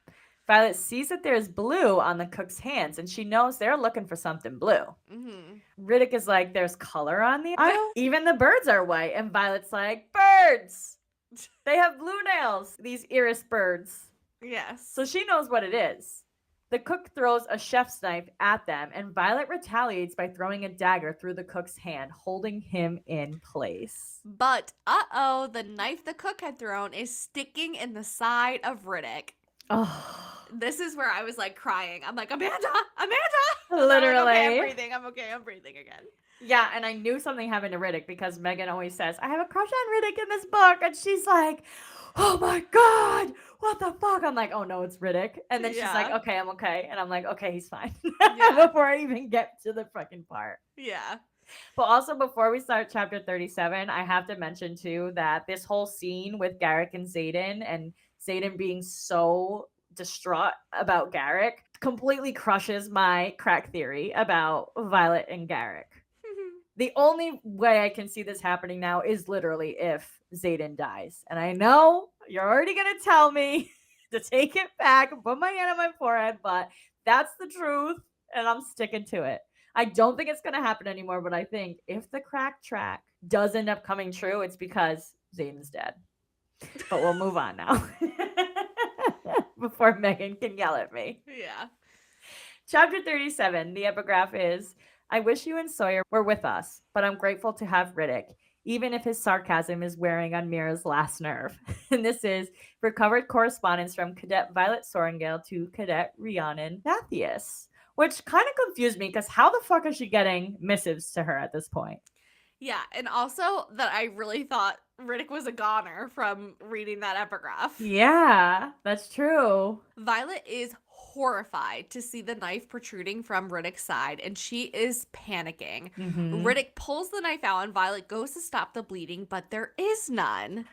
Violet sees that there's blue on the cook's hands, and she knows they're looking for something blue. Riddick is like, there's color on the aisle? Even the birds are white. And Violet's like, birds! They have blue nails, these iris birds. Yes. So she knows what it is. The cook throws a chef's knife at them, and Violet retaliates by throwing a dagger through the cook's hand, holding him in place. But, the knife the cook had thrown is sticking in the side of Riddick. Oh. This is where I was like crying. I'm like, Amanda! Literally. Like, okay, I'm breathing again. Yeah, and I knew something happened to Riddick because Megan always says, I have a crush on Riddick in this book. And she's like, oh my God, what the fuck? I'm like, oh no, it's Riddick. And then she's like, okay, I'm okay. And I'm like, okay, he's fine. Before I even get to the fucking part. Yeah. But also, before we start chapter 37, I have to mention too that this whole scene with Garrick and Xaden being so distraught about Garrick completely crushes my crack theory about Violet and Garrick. The only way I can see this happening now is literally if Xaden dies. And I know you're already going to tell me to take it back and put my hand on my forehead, but that's the truth, and I'm sticking to it. I don't think it's going to happen anymore, but I think if the crack track does end up coming true, it's because Xaden's dead. But we'll move on now. Before Megan can yell at me. Yeah. Chapter 37, the epigraph is, I wish you and Sawyer were with us, but I'm grateful to have Riddick. even if his sarcasm is wearing on Mira's last nerve. And this is recovered correspondence from Cadet Violet Sorengale to Cadet Rhiannon Mathias, which kind of confused me because how the fuck is she getting missives to her at this point? Yeah, and also that I really thought Riddick was a goner from reading that epigraph. Yeah, that's true. Violet is horrified to see the knife protruding from Riddick's side, and she is panicking. Mm-hmm. Riddick pulls the knife out, and Violet goes to stop the bleeding, but there is none.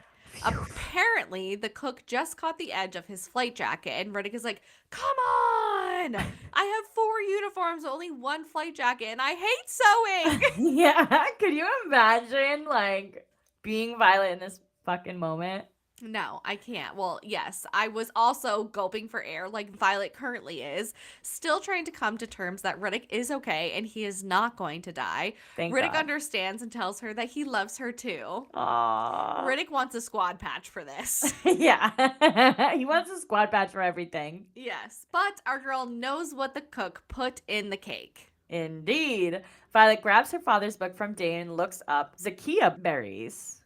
Apparently, the cook just caught the edge of his flight jacket, and Riddick is like, "Come on! I have 4 uniforms, only 1 flight jacket, and I hate sewing!" Yeah, could you imagine like being Violet in this fucking moment? No, I can't. Well, yes, I was also gulping for air like Violet currently is, still trying to come to terms that Riddick is okay and he is not going to die. Thank Riddick God. understands and tells her that he loves her too. Aww. Riddick wants a squad patch for this. Yeah. He wants a squad patch for everything. Yes, but our girl knows what the cook put in the cake. Indeed. Violet grabs her father's book from Dane and looks up Zakia berries.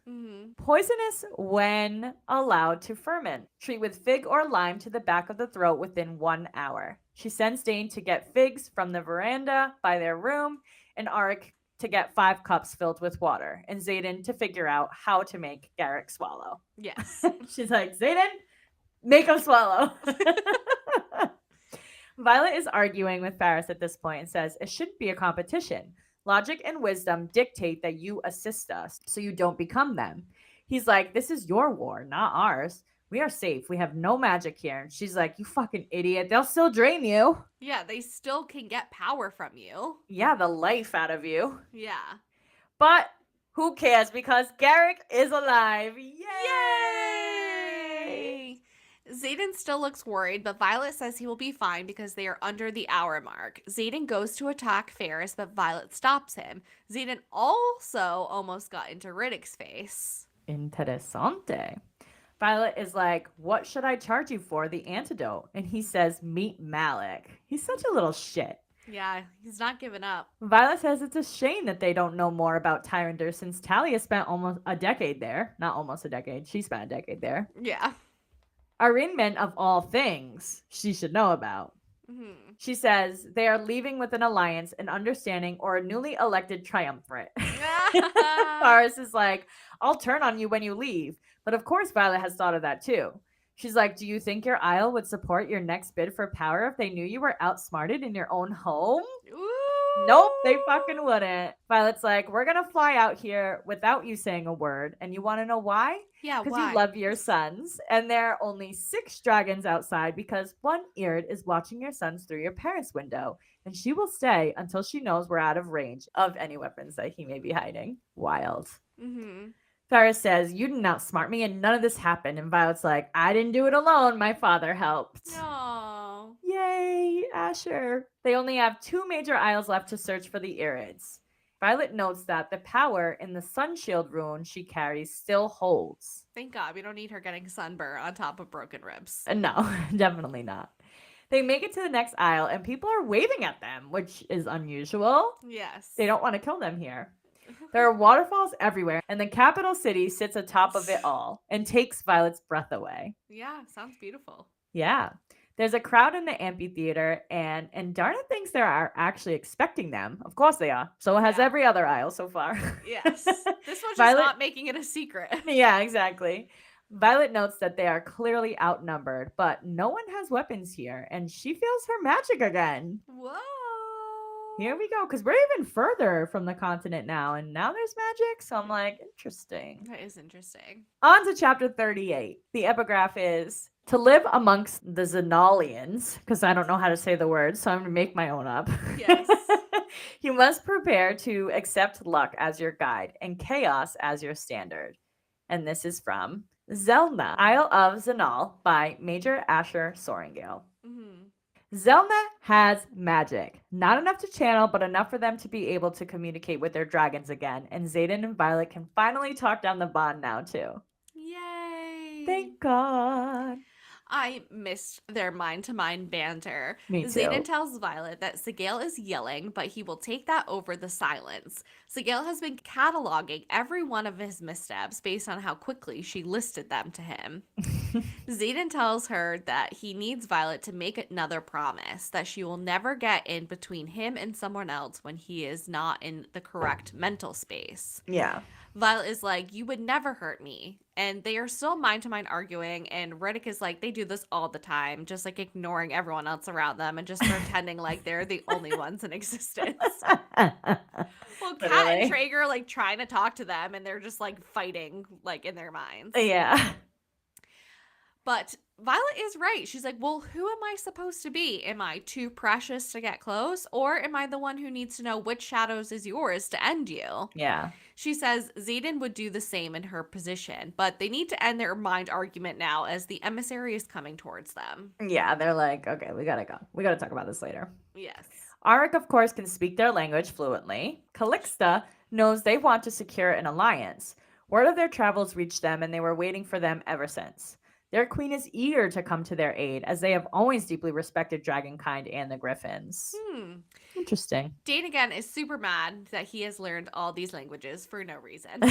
Poisonous when allowed to ferment. Treat with fig or lime to the back of the throat within 1 hour. She sends Dane to get figs from the veranda by their room, and Arik to get 5 cups filled with water, and Zayden to figure out how to make Garrick swallow. Yes. She's like, Zayden, make him swallow. Violet is arguing with Faris at this point and says it shouldn't be a competition. Logic and wisdom dictate that you assist us so you don't become them. He's like, this is your war, not ours. We are safe. We have no magic here. And she's like, you fucking idiot. They'll still drain you. Yeah, they still can get power from you. Yeah, the life out of you. Yeah. But who cares because Garrick is alive. Yay! Yay! Zayden still looks worried, but Violet says he will be fine because they are under the hour mark. Zayden goes to attack Ferris, but Violet stops him. Zayden also almost got into Riddick's face. Interessante. Violet is like, what should I charge you for? The antidote. And he says, meet Malik. He's such a little shit. Yeah, he's not giving up. Violet says it's a shame that they don't know more about Tyrander since Talia spent almost a decade there. Not almost a decade. She spent a decade there. Yeah. Arraignment of all things she should know about. Mm-hmm. She says they are leaving with an alliance, an understanding, or a newly elected triumvirate. Faris is like, I'll turn on you when you leave. But of course, Violet has thought of that too. She's like, do you think your Isle would support your next bid for power if they knew you were outsmarted in your own home? Ooh. Nope, they fucking wouldn't. Violet's like, we're going to fly out here without you saying a word. And you want to know why? Yeah, Because why? you love your sons. And there are only 6 dragons outside because one Irid is watching your sons through your parents' window. And she will stay until she knows we're out of range of any weapons that he may be hiding. Wild. Mm-hmm. Faris says, you didn't outsmart me and none of this happened. And Violet's like, I didn't do it alone. My father helped. No. Yay, Asher. They only have 2 major isles left to search for the Irids. Violet notes that the power in the sun shield rune she carries still holds. Thank God we don't need her getting sunburn on top of broken ribs. No, definitely not. They make it to the next isle and people are waving at them, which is unusual. Yes. They don't want to kill them here. There are waterfalls everywhere, and the capital city sits atop of it all and takes Violet's breath away. Yeah, sounds beautiful. Yeah. There's a crowd in the amphitheater, and Darna thinks they are actually expecting them. Of course they are. So has every other isle so far. Yes. This one's just Violet- not making it a secret. Yeah, exactly. Violet notes that they are clearly outnumbered, but no one has weapons here, and she feels her magic again. Whoa. Here we go, because we're even further from the continent now, and now there's magic, so I'm like, interesting. That is interesting. On to chapter 38. The epigraph is, to live amongst the Zenalians, because I don't know how to say the word, so I'm going to make my own up. Yes. You must prepare to accept luck as your guide and chaos as your standard. And this is from Zelna, Isle of Zenal by Major Asher Sorengale. Mm-hmm. Zelna has magic. Not enough to channel, but enough for them to be able to communicate with their dragons again. And Zayden and Violet can finally talk down the bond now, too. Yay. Thank God. I missed their mind-to-mind banter. Me Xaden too. tells Violet that Sigale is yelling, but he will take that over the silence. Sigale has been cataloging every one of his missteps based on how quickly she listed them to him. Xaden tells her that he needs Violet to make another promise, that she will never get in between him and someone else when he is not in the correct mental space. Yeah. Violet is like, you would never hurt me. And they are still mind to mind arguing. And Riddick is like, they do this all the time, just like ignoring everyone else around them and just pretending like they're the only ones in existence. Well, Kat and Literally. Traeger like trying to talk to them and they're just like fighting like in their minds. Yeah. But Violet is right. She's like, well, who am I supposed to be? Am I too precious to get close? Or am I the one who needs to know which shadows is yours to end you? Yeah. She says Xaden would do the same in her position, but they need to end their mind argument now as the emissary is coming towards them. Yeah. They're like, okay, we gotta go. We gotta talk about this later. Yes. Arik, of course, can speak their language fluently. Calixta knows they want to secure an alliance. Word of their travels reached them, and they were waiting for them ever since. Their queen is eager to come to their aid, as they have always deeply respected Dragonkind and the Griffins. Interesting. Dane again is super mad that he has learned all these languages for no reason.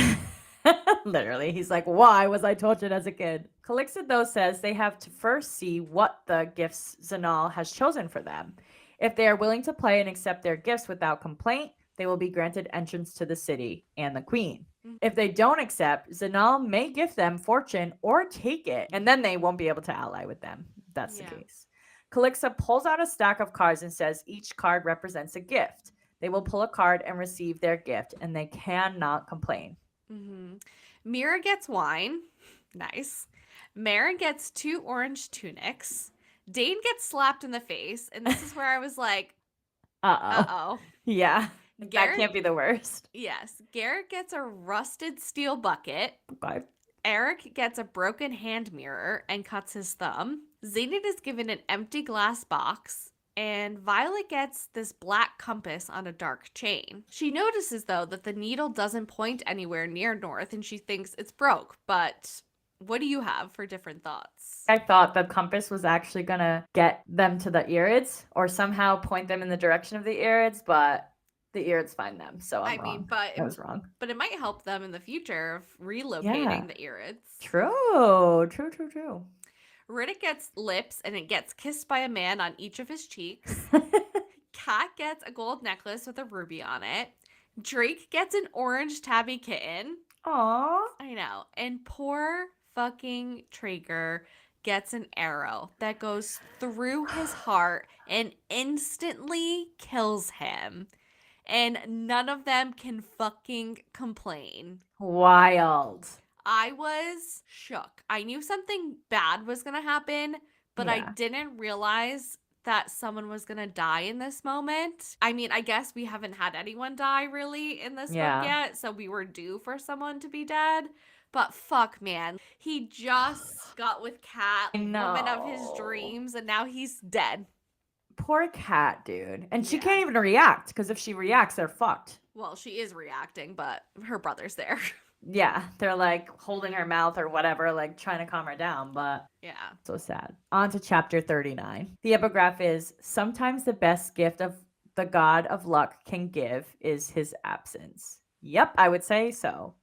Literally, he's like, why was I tortured as a kid? Calixta, though, says they have to first see what the gifts Zanal has chosen for them. If they are willing to play and accept their gifts without complaint, they will be granted entrance to the city and the queen. If they don't accept, Zanal may gift them fortune or take it, and then they won't be able to ally with them. That's Yeah. the case. Calixa pulls out a stack of cards and says each card represents a gift. They will pull a card and receive their gift, and they cannot complain. Mira gets wine. Nice. Marin gets 2 orange tunics. Dane gets slapped in the face, and this is where I was like, uh-oh. Yeah. That Garrett- can't be the worst. Yes. Garrett gets a rusted steel bucket. Okay. Eric gets a broken hand mirror and cuts his thumb. Xaden is given an empty glass box. And Violet gets this black compass on a dark chain. She notices, though, that the needle doesn't point anywhere near north, and she thinks it's broke. But what do you have for different thoughts? I thought the compass was actually going to get them to the Irids or somehow point them in the direction of the Irids, but the Irids find them. So I was wrong. But it might help them in the future of relocating the Irids. True. Riddick gets lips and it gets kissed by a man on each of his cheeks. Kat gets a gold necklace with a ruby on it. Drake gets an orange tabby kitten. Aww. I know. And poor fucking Traeger gets an arrow that goes through his heart and instantly kills him. And none of them can fucking complain. Wild. I was shook. I knew something bad was going to happen, but I didn't realize that someone was going to die in this moment. I mean, I guess we haven't had anyone die really in this book yet, so we were due for someone to be dead. But fuck, man. He just got with Kat, woman of his dreams, and now he's dead. Poor Kat, dude. And she can't even react, because if she reacts, they're fucked. Well, she is reacting, but her brother's there. Yeah, they're like holding her mouth or whatever, like trying to calm her down, but yeah. So sad. On to chapter 39. The epigraph is, sometimes the best gift of the god of luck can give is his absence. Yep, I would say so.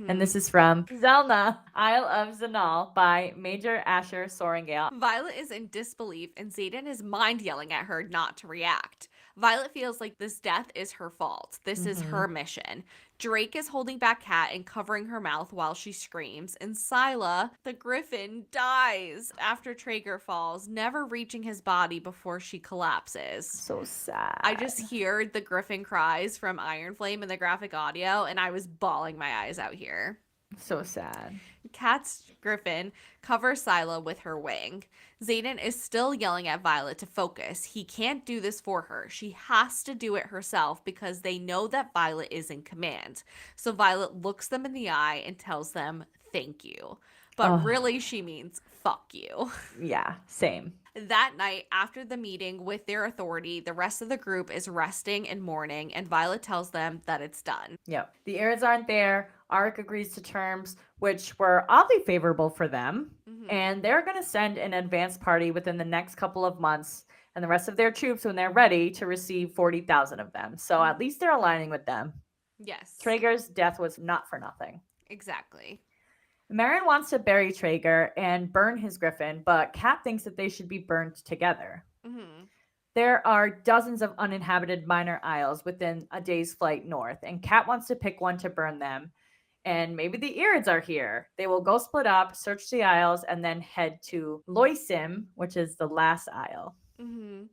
And this is from Zelna, Isle of Zanal by Major Asher Sorengale. Violet is in disbelief and Xaden is mind yelling at her not to react. Violet feels like this death is her fault. This is her mission. Drake is holding back Kat and covering her mouth while she screams. And Scylla, the griffin, dies after Traeger falls, never reaching his body before she collapses. So sad. I just heard the griffin cries from Iron Flame in the graphic audio, and I was bawling my eyes out here. So sad. Kat's griffin covers Scylla with her wing. Xaden is still yelling at Violet to focus. He can't do this for her. She has to do it herself because they know that Violet is in command. So Violet looks them in the eye and tells them, thank you. but Oh, really she means fuck you. yeah, same. That night, after the meeting with their authority, the rest of the group is resting and mourning, and Violet tells them that it's done. Yep. The Arids aren't there. Arik agrees to terms, which were oddly favorable for them. Mm-hmm. And they're going to send an advance party within the next couple of months and the rest of their troops when they're ready to receive 40,000 of them. So at least they're aligning with them. Yes. Traeger's death was not for nothing. Exactly. Marin wants to bury Traeger and burn his griffin, but Kat thinks that they should be burned together. Mm-hmm. There are dozens of uninhabited minor isles within a day's flight north, and Kat wants to pick one to burn them. And maybe the Irids are here. They will go split up, search the isles, and then head to Loisim, which is the last isle. Mm-hmm.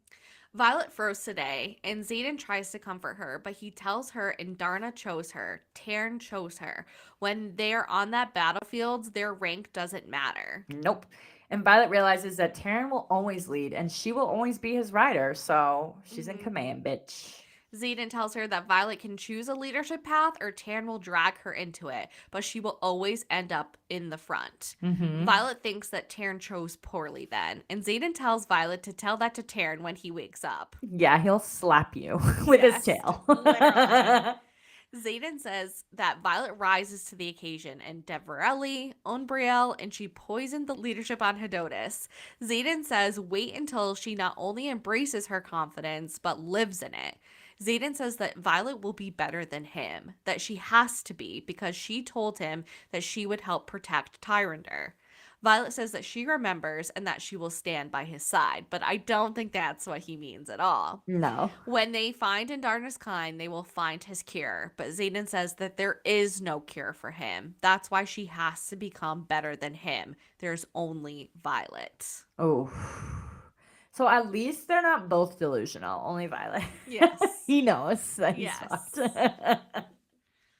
Violet froze today, and Xaden tries to comfort her, but he tells her Indarna chose her, Taryn chose her. When they're on that battlefield, their rank doesn't matter. Nope. And Violet realizes that Taryn will always lead, and she will always be his rider, so she's in command, bitch. Xaden tells her that Violet can choose a leadership path or Taryn will drag her into it, but she will always end up in the front. Mm-hmm. Violet thinks that Taryn chose poorly then, and Xaden tells Violet to tell that to Taryn when he wakes up. Yeah, he'll slap you with his Yes, tail. literally. Xaden says that Violet rises to the occasion and Deverelli, Onbriel, and she poisoned the leadership on Hedotus. Xaden says wait until she not only embraces her confidence, but lives in it. Xaden says that Violet will be better than him, that she has to be because she told him that she would help protect Tyrande. Violet says that she remembers and that she will stand by his side, but I don't think that's what he means at all. No. When they find Indarna's kind, they will find his cure, but Xaden says that there is no cure for him. That's why she has to become better than him. There's only Violet. Oh. So at least they're not both delusional, only Violet. Yes. He knows that he's Yes. fucked.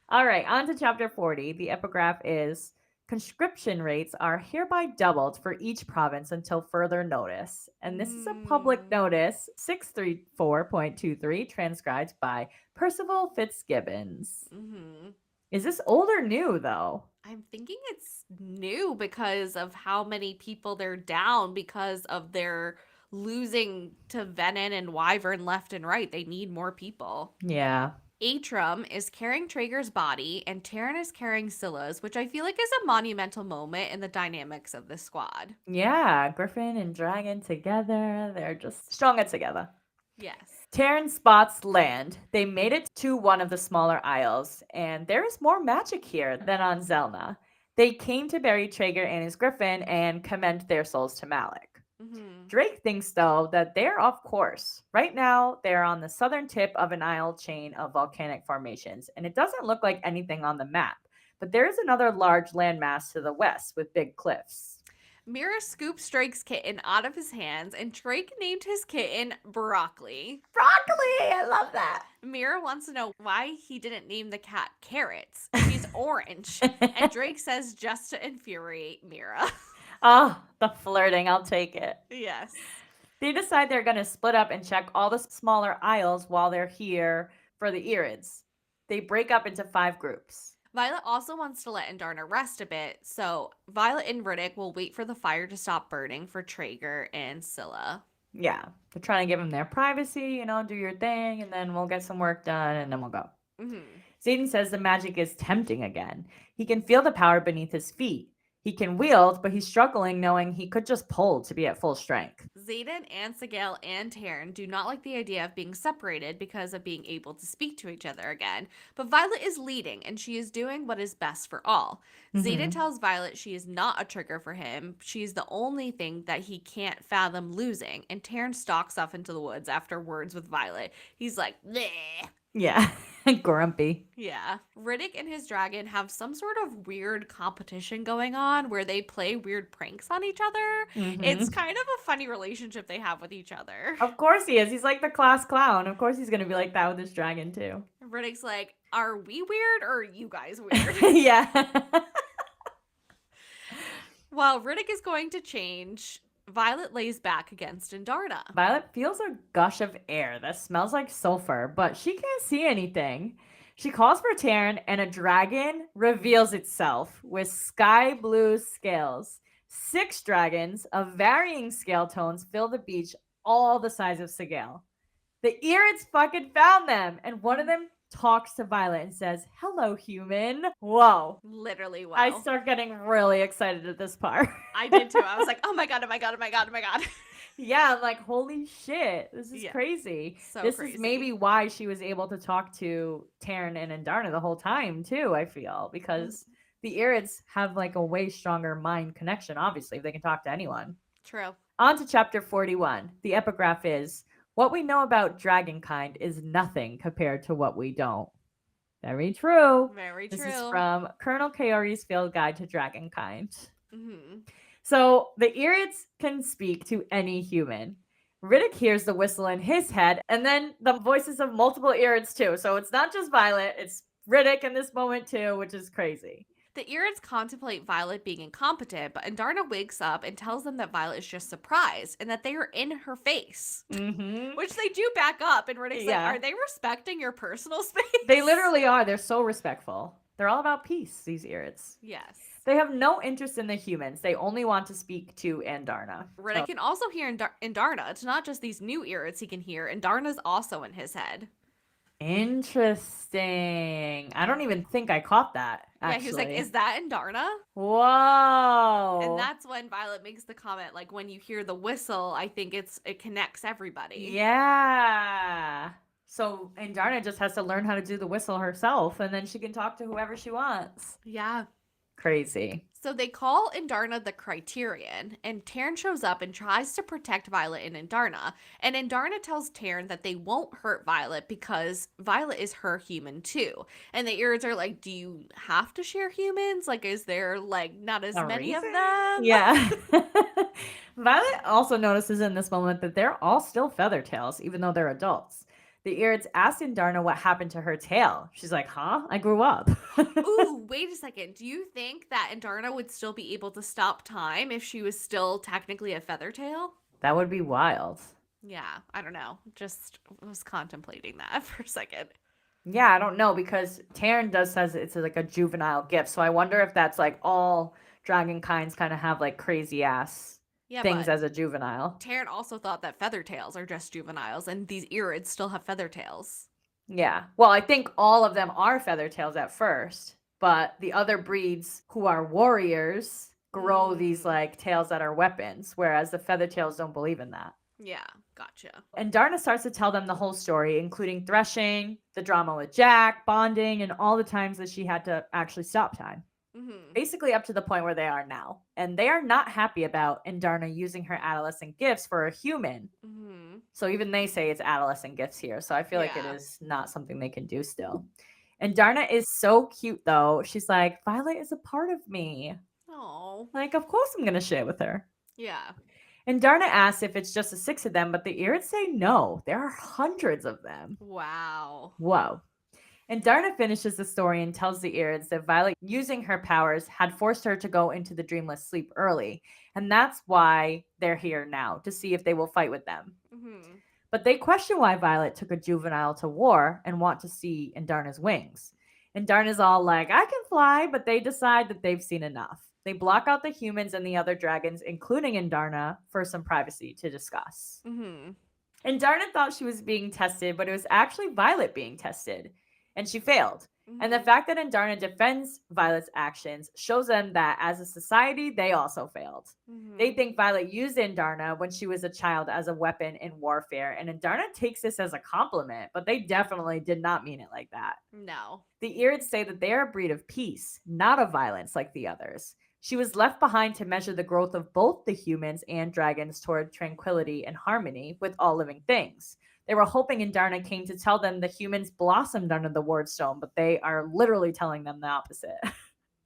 All right, on to chapter 40. The epigraph is conscription rates are hereby doubled for each province until further notice. And this is a public notice, 634.23, transcribed by Percival Fitzgibbons. Mm-hmm. Is this old or new, though? I'm thinking it's new because of how many people they're down because of their losing to Venin and Wyvern left and right. They need more people. Yeah. Atrum is carrying Traeger's body, and Taryn is carrying Scylla's, which I feel like is a monumental moment in the dynamics of this squad. Yeah, Griffin and Dragon together. They're just stronger together. Yes. Taryn spots land. They made it to one of the smaller isles, and there is more magic here than on Zelna. They came to bury Traeger and his griffin and commend their souls to Malik. Mm-hmm. Drake thinks, though, that they're off course. Right now, they're on the southern tip of an isle chain of volcanic formations, and it doesn't look like anything on the map. But there is another large landmass to the west with big cliffs. Mira scoops Drake's kitten out of his hands, and Drake named his kitten Broccoli. Broccoli! I love that. Mira wants to know why he didn't name the cat Carrots. She's orange. And Drake says just to infuriate Mira. Oh, the flirting. I'll take it. Yes. They decide they're going to split up and check all the smaller isles while they're here for the Irids. They break up into 5 groups. Violet also wants to let Indarna rest a bit, so Violet and Riddick will wait for the fire to stop burning for Traeger and Scylla. Yeah, they're trying to give them their privacy, do your thing, and then we'll get some work done, and then we'll go. Mm-hmm. Xaden says the magic is tempting again. He can feel the power beneath his feet. He can wield, but he's struggling knowing he could just pull to be at full strength. Xaden and Sigel and Taryn do not like the idea of being separated because of being able to speak to each other again, but Violet is leading and she is doing what is best for all. Xaden tells Violet she is not a trigger for him. She's the only thing that he can't fathom losing, and Taryn stalks off into the woods after words with Violet. He's like, bleh. Yeah, grumpy. Yeah. Riddick and his dragon have some sort of weird competition going on where they play weird pranks on each other. It's kind of a funny relationship they have with each other. Of course he is. He's like the class clown. Of course he's going to be like that with his dragon, too. Riddick's like, are we weird or are you guys weird? Yeah. While Riddick is going to change, Violet lays back against Indarna. Violet feels a gush of air that smells like sulfur, but she can't see anything. She calls for Taryn, and a dragon reveals itself with sky blue scales. 6 dragons of varying scale tones fill the beach, all the size of Sigale. The Irids fucking found them, and one of them talks to Violet and says, "Hello, human." Whoa. Literally, wow. I start getting really excited at this part. I did too. I was like, oh my god, oh my god, oh my god, oh my god. Yeah, I'm like, holy shit, this is Yeah. crazy. So This crazy. is maybe why she was able to talk to Taryn and Andarna the whole time, too, I feel, because the Irids have like a way stronger mind connection, obviously, if they can talk to anyone. True. On to chapter 41. The epigraph is, "What we know about dragonkind is nothing compared to what we don't." Very true. Very true. This is from Colonel Kaori's Field Guide to Dragonkind. Mm-hmm. So the Irids can speak to any human. Riddick hears the whistle in his head, and then the voices of multiple Irids too. So it's not just Violet, it's Riddick in this moment too, which is crazy. The Irids contemplate Violet being incompetent, but Andarna wakes up and tells them that Violet is just surprised and that they are in her face. Mm-hmm. Which they do back up, and Riddick's Yeah. like, are they respecting your personal space? They literally are. They're so respectful. They're all about peace, these Irids. Yes. They have no interest in the humans. They only want to speak to Andarna. Riddick can also hear Andarna. It's not just these new Irids he can hear. Andarna's also in his head. Interesting. I don't even think I caught that, actually. Yeah, he was like, is that Andarna? Whoa. And that's when Violet makes the comment, like, when you hear the whistle, I think it connects everybody. Yeah. So Andarna just has to learn how to do the whistle herself, and then she can talk to whoever she wants. Yeah. Crazy. So they call Andarna the Criterion, and Taryn shows up and tries to protect Violet and Andarna. And Andarna tells Taryn that they won't hurt Violet because Violet is her human too. And the Irids are like, do you have to share humans? Like, is there like not as many of them? Yeah. Violet also notices in this moment that they're all still Feathertails, even though they're adults. The Irids asked Andarna what happened to her tail. She's like, huh? I grew up. Ooh, wait a second. Do you think that Andarna would still be able to stop time if she was still technically a Feathertail? That would be wild. Yeah, I don't know. Just was contemplating that for a second. Yeah, I don't know, because Taryn says it's like a juvenile gift. So I wonder if that's like all dragonkinds kind of have like crazy ass things as a juvenile. Taryn also thought that Feathertails are just juveniles, and these Irids still have Feathertails. Yeah. Well, I think all of them are Feathertails at first, but the other breeds who are warriors grow these like tails that are weapons, whereas the Feathertails don't believe in that. Yeah, gotcha. And Darna starts to tell them the whole story, including threshing, the drama with Jack, bonding, and all the times that she had to actually stop time. Mm-hmm. Basically up to the point where they are now. And they are not happy about Andarna using her adolescent gifts for a human. Mm-hmm. So even they say it's adolescent gifts here. So I feel like it is not something they can do still. And Darna is so cute, though. She's like, Violet is a part of me. Oh. Like, of course I'm going to share with her. Yeah. And Darna asks if it's just the 6 of them, but the Irids say no. There are hundreds of them. Wow. Whoa. And Darna finishes the story and tells the Irids that Violet, using her powers, had forced her to go into the dreamless sleep early. And that's why they're here now, to see if they will fight with them. Mm-hmm. But they question why Violet took a juvenile to war and want to see Andarna's wings. And Darna's all like, I can fly, but they decide that they've seen enough. They block out the humans and the other dragons, including Andarna, for some privacy to discuss. Mm-hmm. And Darna thought she was being tested, but it was actually Violet being tested. And she failed. Mm-hmm. And the fact that Andarna defends Violet's actions shows them that as a society, they also failed. Mm-hmm. They think Violet used Andarna when she was a child as a weapon in warfare. And Andarna takes this as a compliment, but they definitely did not mean it like that. No. The Irids say that they are a breed of peace, not of violence like the others. She was left behind to measure the growth of both the humans and dragons toward tranquility and harmony with all living things. They were hoping Andarna came to tell them the humans blossomed under the Wardstone, but they are literally telling them the opposite.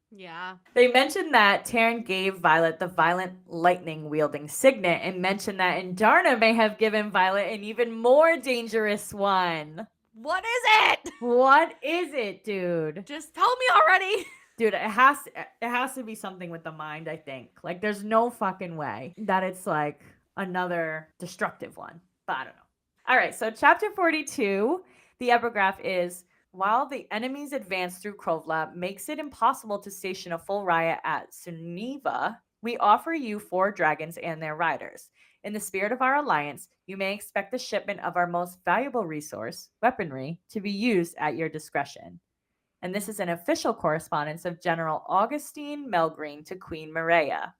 Yeah. They mentioned that Taryn gave Violet the violent lightning-wielding signet and mentioned that Andarna may have given Violet an even more dangerous one. What is it? What is it, dude? Just tell me already. Dude, it has to be something with the mind, I think. Like, there's no fucking way that it's like another destructive one. But I don't know. All right, so chapter 42, the epigraph is, While the enemy's advance through Krovla makes it impossible to station a full riot at Suniva, we offer you 4 dragons and their riders. In the spirit of our alliance, you may expect the shipment of our most valuable resource, weaponry, to be used at your discretion. And this is an official correspondence of General Augustine Melgreen to Queen Maria.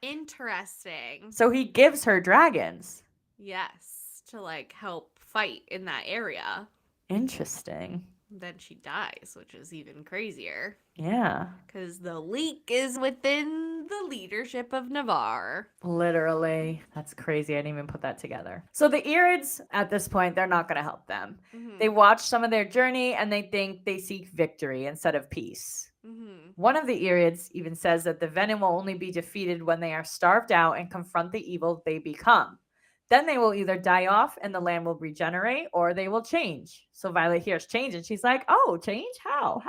Interesting. So he gives her dragons. Yes, to like help fight in that area. Interesting. Then she dies, which is even crazier. Yeah. Because the leak is within the leadership of Navarre. Literally. That's crazy. I didn't even put that together. So the Irids, at this point, they're not going to help them. Mm-hmm. They watch some of their journey and they think they seek victory instead of peace. Mm-hmm. One of the Irids even says that the Venom will only be defeated when they are starved out and confront the evil they become. Then they will either die off and the land will regenerate or they will change. So Violet hears change and she's like, oh, change? How?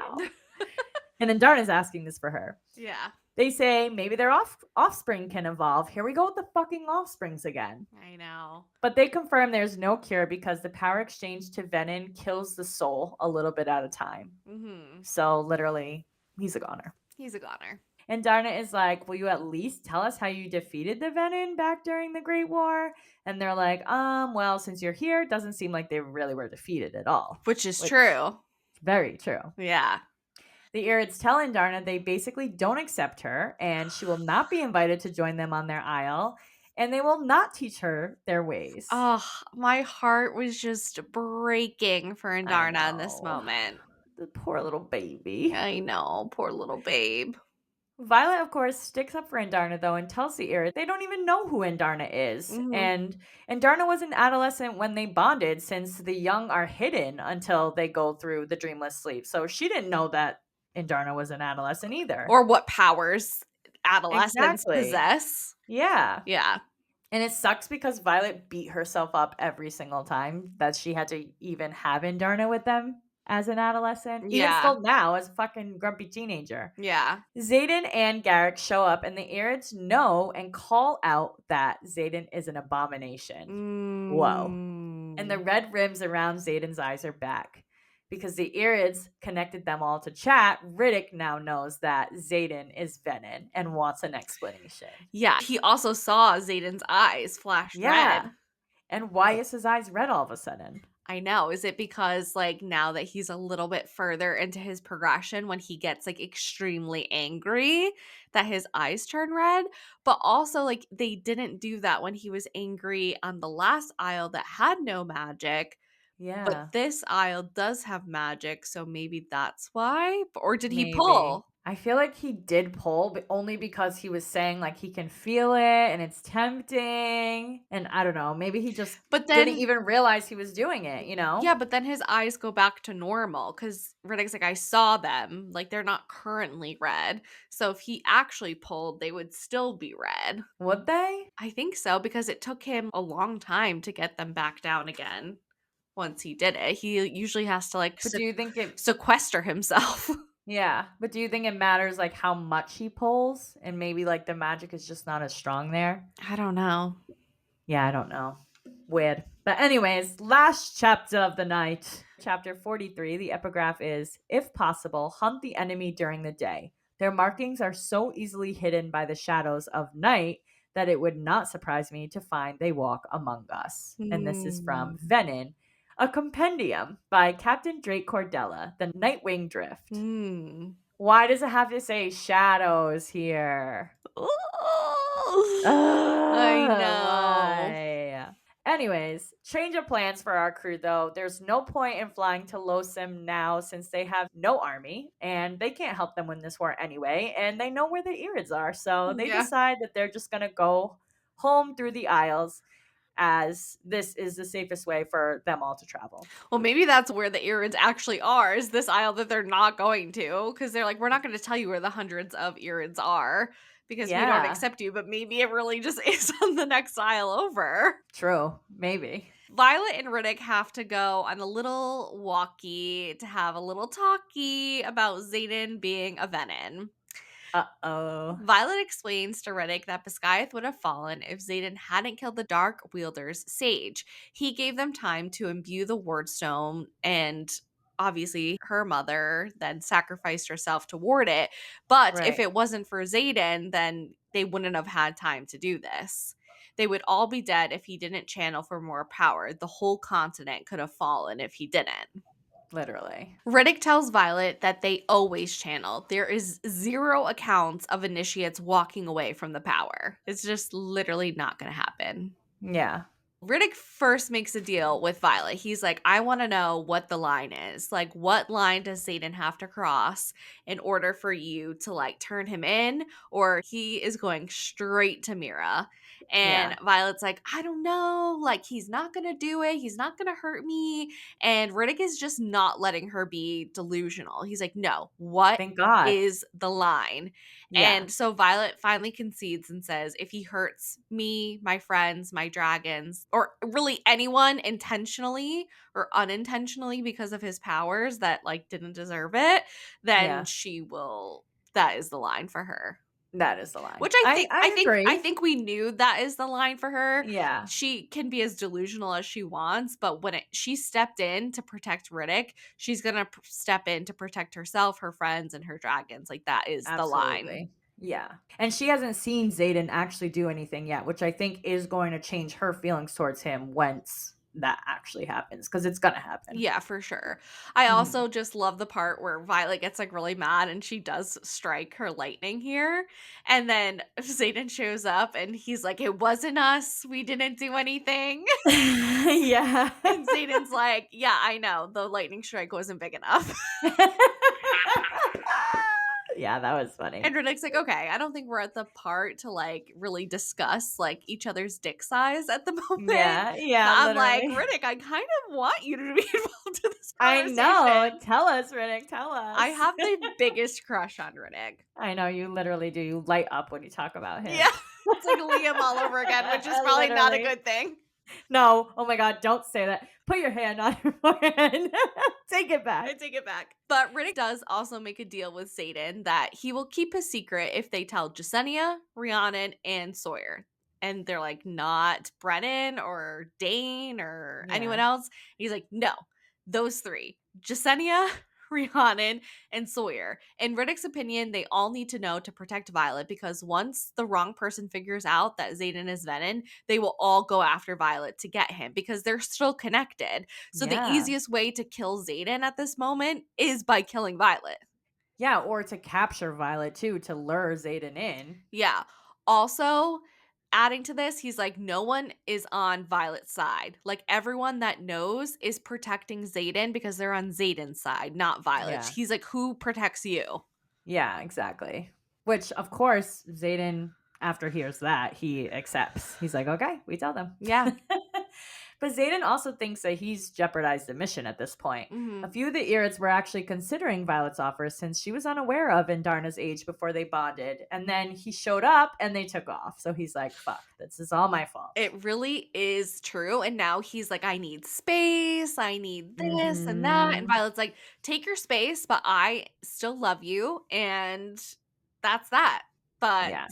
And then Darna's asking this for her. Yeah. They say maybe their offspring can evolve. Here we go with the fucking offsprings again. I know. But they confirm there's no cure because the power exchange to venom kills the soul a little bit at a time. Mm-hmm. So literally, he's a goner. He's a goner. And Darna is like, will you at least tell us how you defeated the Venom back during the Great War? And they're like, well, since you're here, it doesn't seem like they really were defeated at all. Which is true. Very true. Yeah. The Irids tell Indarna they basically don't accept her and she will not be invited to join them on their isle and they will not teach her their ways. Oh, my heart was just breaking for Indarna in this know. moment. The poor little baby. I know, poor little babe. Violet, of course, sticks up for Indarna, though, and tells the Irids they don't even know who Indarna is. Mhm. And Indarna was an adolescent when they bonded, since the young are hidden until they go through the dreamless sleep. So she didn't know that Indarna was an adolescent either. Or what powers adolescents Exactly. possess. Yeah. Yeah. And it sucks because Violet beat herself up every single time that she had to even have Indarna with them as an adolescent. Even Yeah. still now as a fucking grumpy teenager. Yeah. Zayden and Garrick show up and the Irids know and call out that Zayden is an abomination. Whoa. And the red rims around Zayden's eyes are back. Because the Irids connected them all to chat, Riddick now knows that Zayden is Venom and wants an explanation. Yeah. He also saw Zayden's eyes flash red. And why is his eyes red all of a sudden? I know. Is it because like now that he's a little bit further into his progression when he gets like extremely angry that his eyes turn red? But also like they didn't do that when he was angry on the last aisle that had no magic. Yeah. But this aisle does have magic, so maybe that's why? Or did he Maybe. pull? I feel like he did pull, but only because he was saying like he can feel it and it's tempting. And I don't know, maybe he just But then didn't even realize he was doing it, you know? yeah, but then his eyes go back to normal because Riddick's like, I saw them. Like, they're not currently red. So if he actually pulled, they would still be red. Would they? I think so because it took him a long time to get them back down again once he did it. He usually has to, like, But do you think it sequester himself. Yeah, but do you think it matters like how much he pulls and maybe like the magic is just not as strong there? I don't know. Yeah, I don't know. Weird. But anyways, last chapter of the night. Chapter 43, the epigraph is, if possible, hunt the enemy during the day. Their markings are so easily hidden by the shadows of night that it would not surprise me to find they walk among us. And this is from Venom, a compendium by Captain Drake Cordella, the Nightwing Drift. Why does it have to say shadows here? I know. Why? Anyways, change of plans for our crew though. There's no point in flying to Losim now since they have no army and they can't help them win this war anyway. And they know where the Irids are. So they decide that they're just going to go home through the Isles, as this is the safest way for them all to travel. Well, maybe that's where the Irids actually are, is this isle that they're not going to, because they're like, we're not going to tell you where the hundreds of Irids are because we don't accept you, but maybe it really just is on the next isle over. True, maybe. Violet and Riddick have to go on a little walkie to have a little talkie about Zayden being a Venom. Uh-oh. Violet explains to Riddick that Biscayeth would have fallen if Zayden hadn't killed the Dark Wielder's sage. He gave them time to imbue the wardstone and obviously her mother then sacrificed herself toward it. But if Right. it wasn't for Xaden, then they wouldn't have had time to do this. They would all be dead if he didn't channel for more power. The whole continent could have fallen if he didn't. Literally. Riddick tells Violet that they always channel. There is zero accounts of initiates walking away from the power. It's just literally not going to happen. Yeah. Riddick first makes a deal with Violet. He's like, I want to know what the line is. Like, what line does Xaden have to cross in order for you to like turn him in, or he is going straight to Mira? And Yeah. Violet's like, I don't know. Like, he's not going to do it. He's not going to hurt me. And Riddick is just not letting her be delusional. He's like, no, what Thank God. is the line? Yeah. And so Violet finally concedes and says, if he hurts me, my friends, my dragons, or really anyone intentionally or unintentionally because of his powers that like didn't deserve it, then Yeah. she will, that is the line for her. That is the line. Which I I agree. think we knew that is the line for her. Yeah. She can be as delusional as she wants, but when she stepped in to protect Riddick, she's gonna step in to protect herself, her friends, and her dragons. Like that is the line. Absolutely. Yeah. And she hasn't seen Xaden actually do anything yet, which I think is going to change her feelings towards him once that actually happens, because it's going to happen. Yeah, for sure. I Mhm. also just love the part where Violet gets like really mad and she does strike her lightning here. And then Zayden shows up and he's like, it wasn't us. We didn't do anything. Yeah. And Zayden's like, yeah, I know. The lightning strike wasn't big enough. Yeah, that was And funny. Riddick's like, okay, I don't think we're at the part to like really discuss like each other's dick size at the moment. Yeah, But yeah, I'm like, literally. Riddick, I kind of want you to be involved in this I know. conversation. Tell us, Riddick. Tell I us. have the biggest crush on Riddick. I know you literally do. You light up when you talk about him. Yeah. It's like Liam all over again, which is probably not a Literally. good thing. No. Oh my God. Don't say that. Put your hand on your forehead. Take it I back. take it back. But Riddick does also make a deal with Satan that he will keep his secret if they tell Jasenia, Rhiannon, and Sawyer. And they're like, not Brennan or Dane or anyone Yeah. else. He's like, no, those three Jasenia, Rhiannon, and Sawyer. In Riddick's opinion, they all need to know to protect Violet because once the wrong person figures out that Xaden is Venom, they will all go after Violet to get him because they're still connected. So the Yeah. easiest way to kill Xaden at this moment is by killing Violet. Yeah. Or to capture Violet too, to lure Xaden in. Yeah. Also, adding to this, he's like, no one is on Violet's side. Like, everyone that knows is protecting Xaden because they're on Xaden's side, not Violet. Yeah. He's like, who protects you? Yeah, exactly. Which, of course, Xaden, after he hears that, he accepts. He's like, okay, we tell them. Yeah. But Xaden also thinks that he's jeopardized the mission at this point. Mm-hmm. A few of the Irids were actually considering Violet's offer since she was unaware of Indarna's age before they bonded. And then he showed up and they took off. So he's like, fuck, this is all my fault. It really is true. And now he's like, I need space. I need this and that. And Mhm. Violet's like, take your space, but I still love you. And that's that. But Yeah,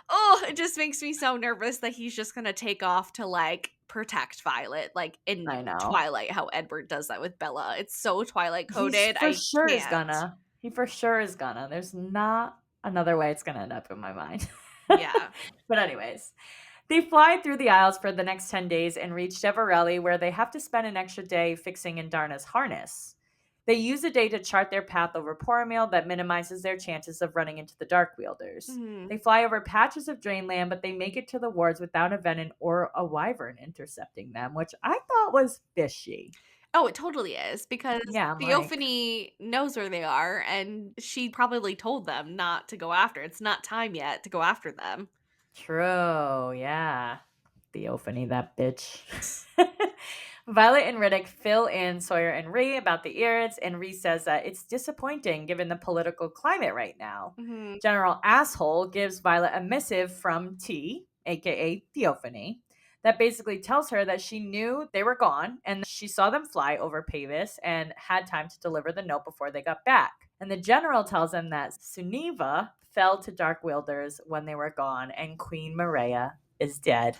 oh, it just makes me so nervous that he's just going to take off to like protect Violet, like in I know. Twilight, how Edward does that with Bella. It's so Twilight He's coded. for I sure is can't. gonna. He for sure is gonna. There's not another way it's gonna end up in my mind. Yeah. But anyways, they fly through the Isles for the next 10 days and reach Devarelli, where they have to spend an extra day fixing Indarna's harness. They use the day to chart their path over Poromil that minimizes their chances of running into the Dark Wielders. Mhm. They fly over patches of drainland, but they make it to the wards without a Venom or a Wyvern intercepting them, which I thought was fishy. Oh, it totally is because Yeah, I'm like, Theophany knows where they are and she probably told them not to go after. It's not time yet to go after them. true, yeah. Theophany, that bitch. Violet and Riddick fill in Sawyer and Rhee about the Irids, and Rhee says that it's disappointing given the political climate right now. Mhm. General Asshole gives Violet a missive from T, aka Theophany, that basically tells her that she knew they were gone and she saw them fly over Pavis and had time to deliver the note before they got back. And the general tells them that Suniva fell to Dark Wielders when they were gone and Queen Maria is dead.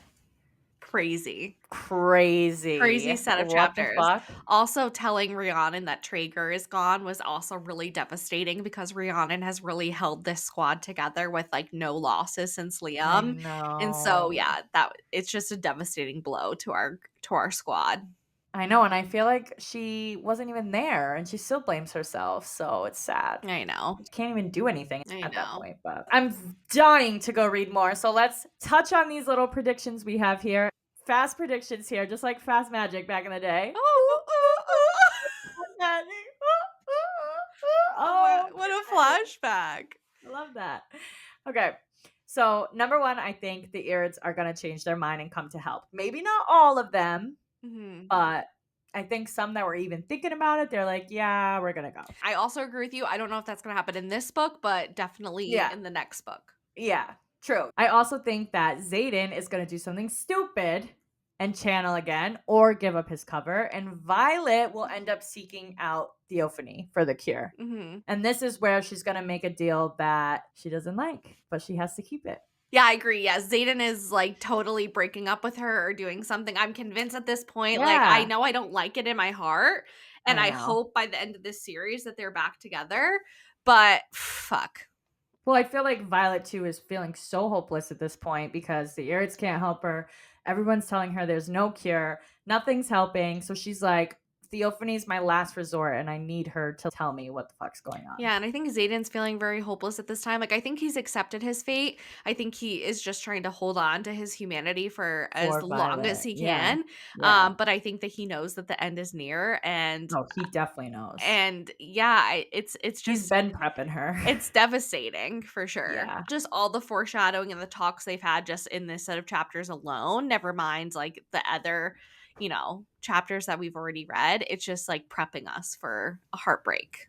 Crazy. Crazy. Crazy set of What the chapters. fuck? Also, telling Rhiannon that Traeger is gone was also really devastating because Rhiannon has really held this squad together with like no losses since I Liam. And so know. yeah, it's just a devastating blow to our squad. I know, and I feel like she wasn't even there and she still blames herself, so it's sad. I know. She can't even do anything I at that know. point, but I'm dying to go read more. So let's touch on these little predictions we have here. Fast predictions here, just like fast magic back in the day. Oh, Fast magic. oh, Oh, what a okay. flashback. I love that. Okay. So, number one, I think the Irds are going to change their mind and come to help. Maybe not all of them, Mhm. but I think some that were even thinking about it, they're like, yeah, we're going to go. I also agree with you. I don't know if that's going to happen in this book, but definitely Yeah. in the next book. Yeah. True. I also think that Xaden is going to do something stupid and channel again or give up his cover, and Violet will end up seeking out Theophany for the cure. Mhm. And this is where she's going to make a deal that she doesn't like, but she has to keep it. Yeah, I agree. Yeah, Xaden is like totally breaking up with her or doing something. I'm convinced at this point. Like, I Yeah. know I don't like it in my heart, and I I know. hope by the end of this series that they're back together. But fuck. Well, I feel like Violet too is feeling so hopeless at this point because the Irits can't help her. Everyone's telling her there's no cure, nothing's helping. So she's like, Theophany's my last resort, and I need her to tell me what the fuck's going on. Yeah, and I think Xaden's feeling very hopeless at this time. Like, I think he's accepted his fate. I think he is just trying to hold on to his humanity for as For long as Violet. he Yeah. can. Yeah. But I think that he knows that the end is near, Oh, he definitely knows. and yeah, it's He's just been prepping her. it's devastating for sure. Yeah. Just all the foreshadowing and the talks they've had just in this set of chapters alone, never mind like the other, chapters that we've already read. It's just like prepping us for a heartbreak.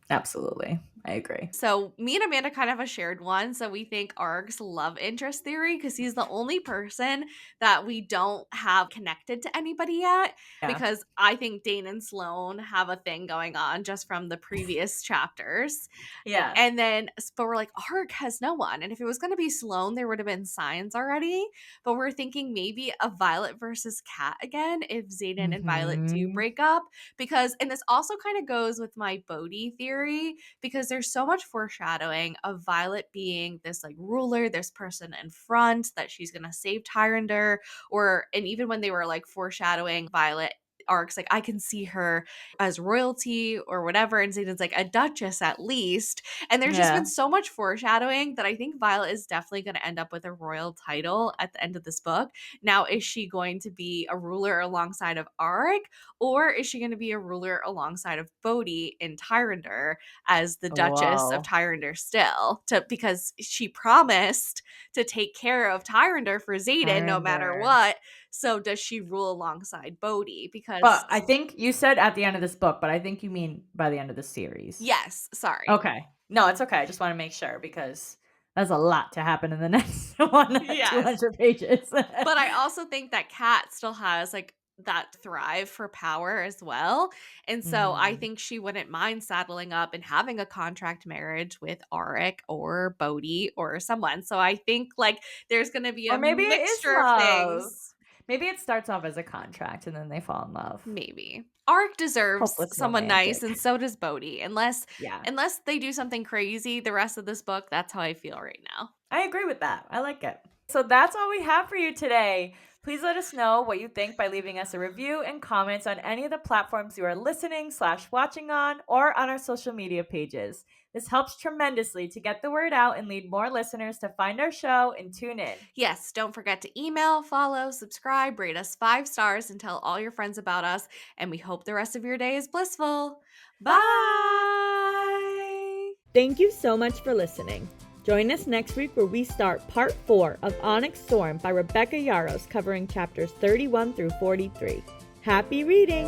Absolutely. I agree. So me and Amanda kind of have a shared one. So we think Arg's love interest theory because he's the only person that we don't have connected to anybody yet. Yeah. Because I think Dane and Sloane have a thing going on just from the previous chapters. Yeah. And then, but we're like, Arg has no one. And if it was going to be Sloane, there would have been signs already. But we're thinking maybe a Violet versus Cat again if Xaden and Violet do Mhm. break up. Because, and this also kind of goes with my Bodhi theory, because there's so much foreshadowing of Violet being this like ruler, this person in front that she's going to save Tyrande. And even when they were like foreshadowing Violet, Arc's like, I can see her as royalty or whatever. And Xaden's like, a duchess at least. And there's just Yeah. been so much foreshadowing that I think Violet is definitely going to end up with a royal title at the end of this book. Now, is she going to be a ruler alongside of Arc, or is she going to be a ruler alongside of Bodhi in Tyrande as the Duchess of Whoa. Tyrande still? Because she promised to take care of Tyrande for Xaden no matter Tyrande. what. So does she rule alongside Bodhi? But Because I think you said at the end of this book, but I think you mean by the end of the series. yes, sorry. Okay. No, it's okay. I just want to make sure because that's a lot to happen in the next one, Yes. 200 pages. But I also think that Kat still has like that thrive for power as well. And so I think she wouldn't mind saddling up and having a contract marriage with Auric or Bodhi or someone. So I think like there's going to be Or a maybe it is mixture of love. things. Maybe it starts off as a contract and then they fall in love. Maybe. Auric deserves Hopeless someone nice, romantic. and so does Bodhi. Unless Yeah. they do something crazy the rest of this book, that's how I feel right now. I agree with that. I like it. So that's all we have for you today. Please let us know what you think by leaving us a review and comments on any of the platforms you are listening/watching on or on our social media pages. This helps tremendously to get the word out and lead more listeners to find our show and tune in. Yes, don't forget to email, follow, subscribe, rate us 5 stars, and tell all your friends about us. And we hope the rest of your day is blissful. Bye! Thank you so much for listening. Join us next week where we start part 4 of Onyx Storm by Rebecca Yarros, covering chapters 31 through 43. Happy reading!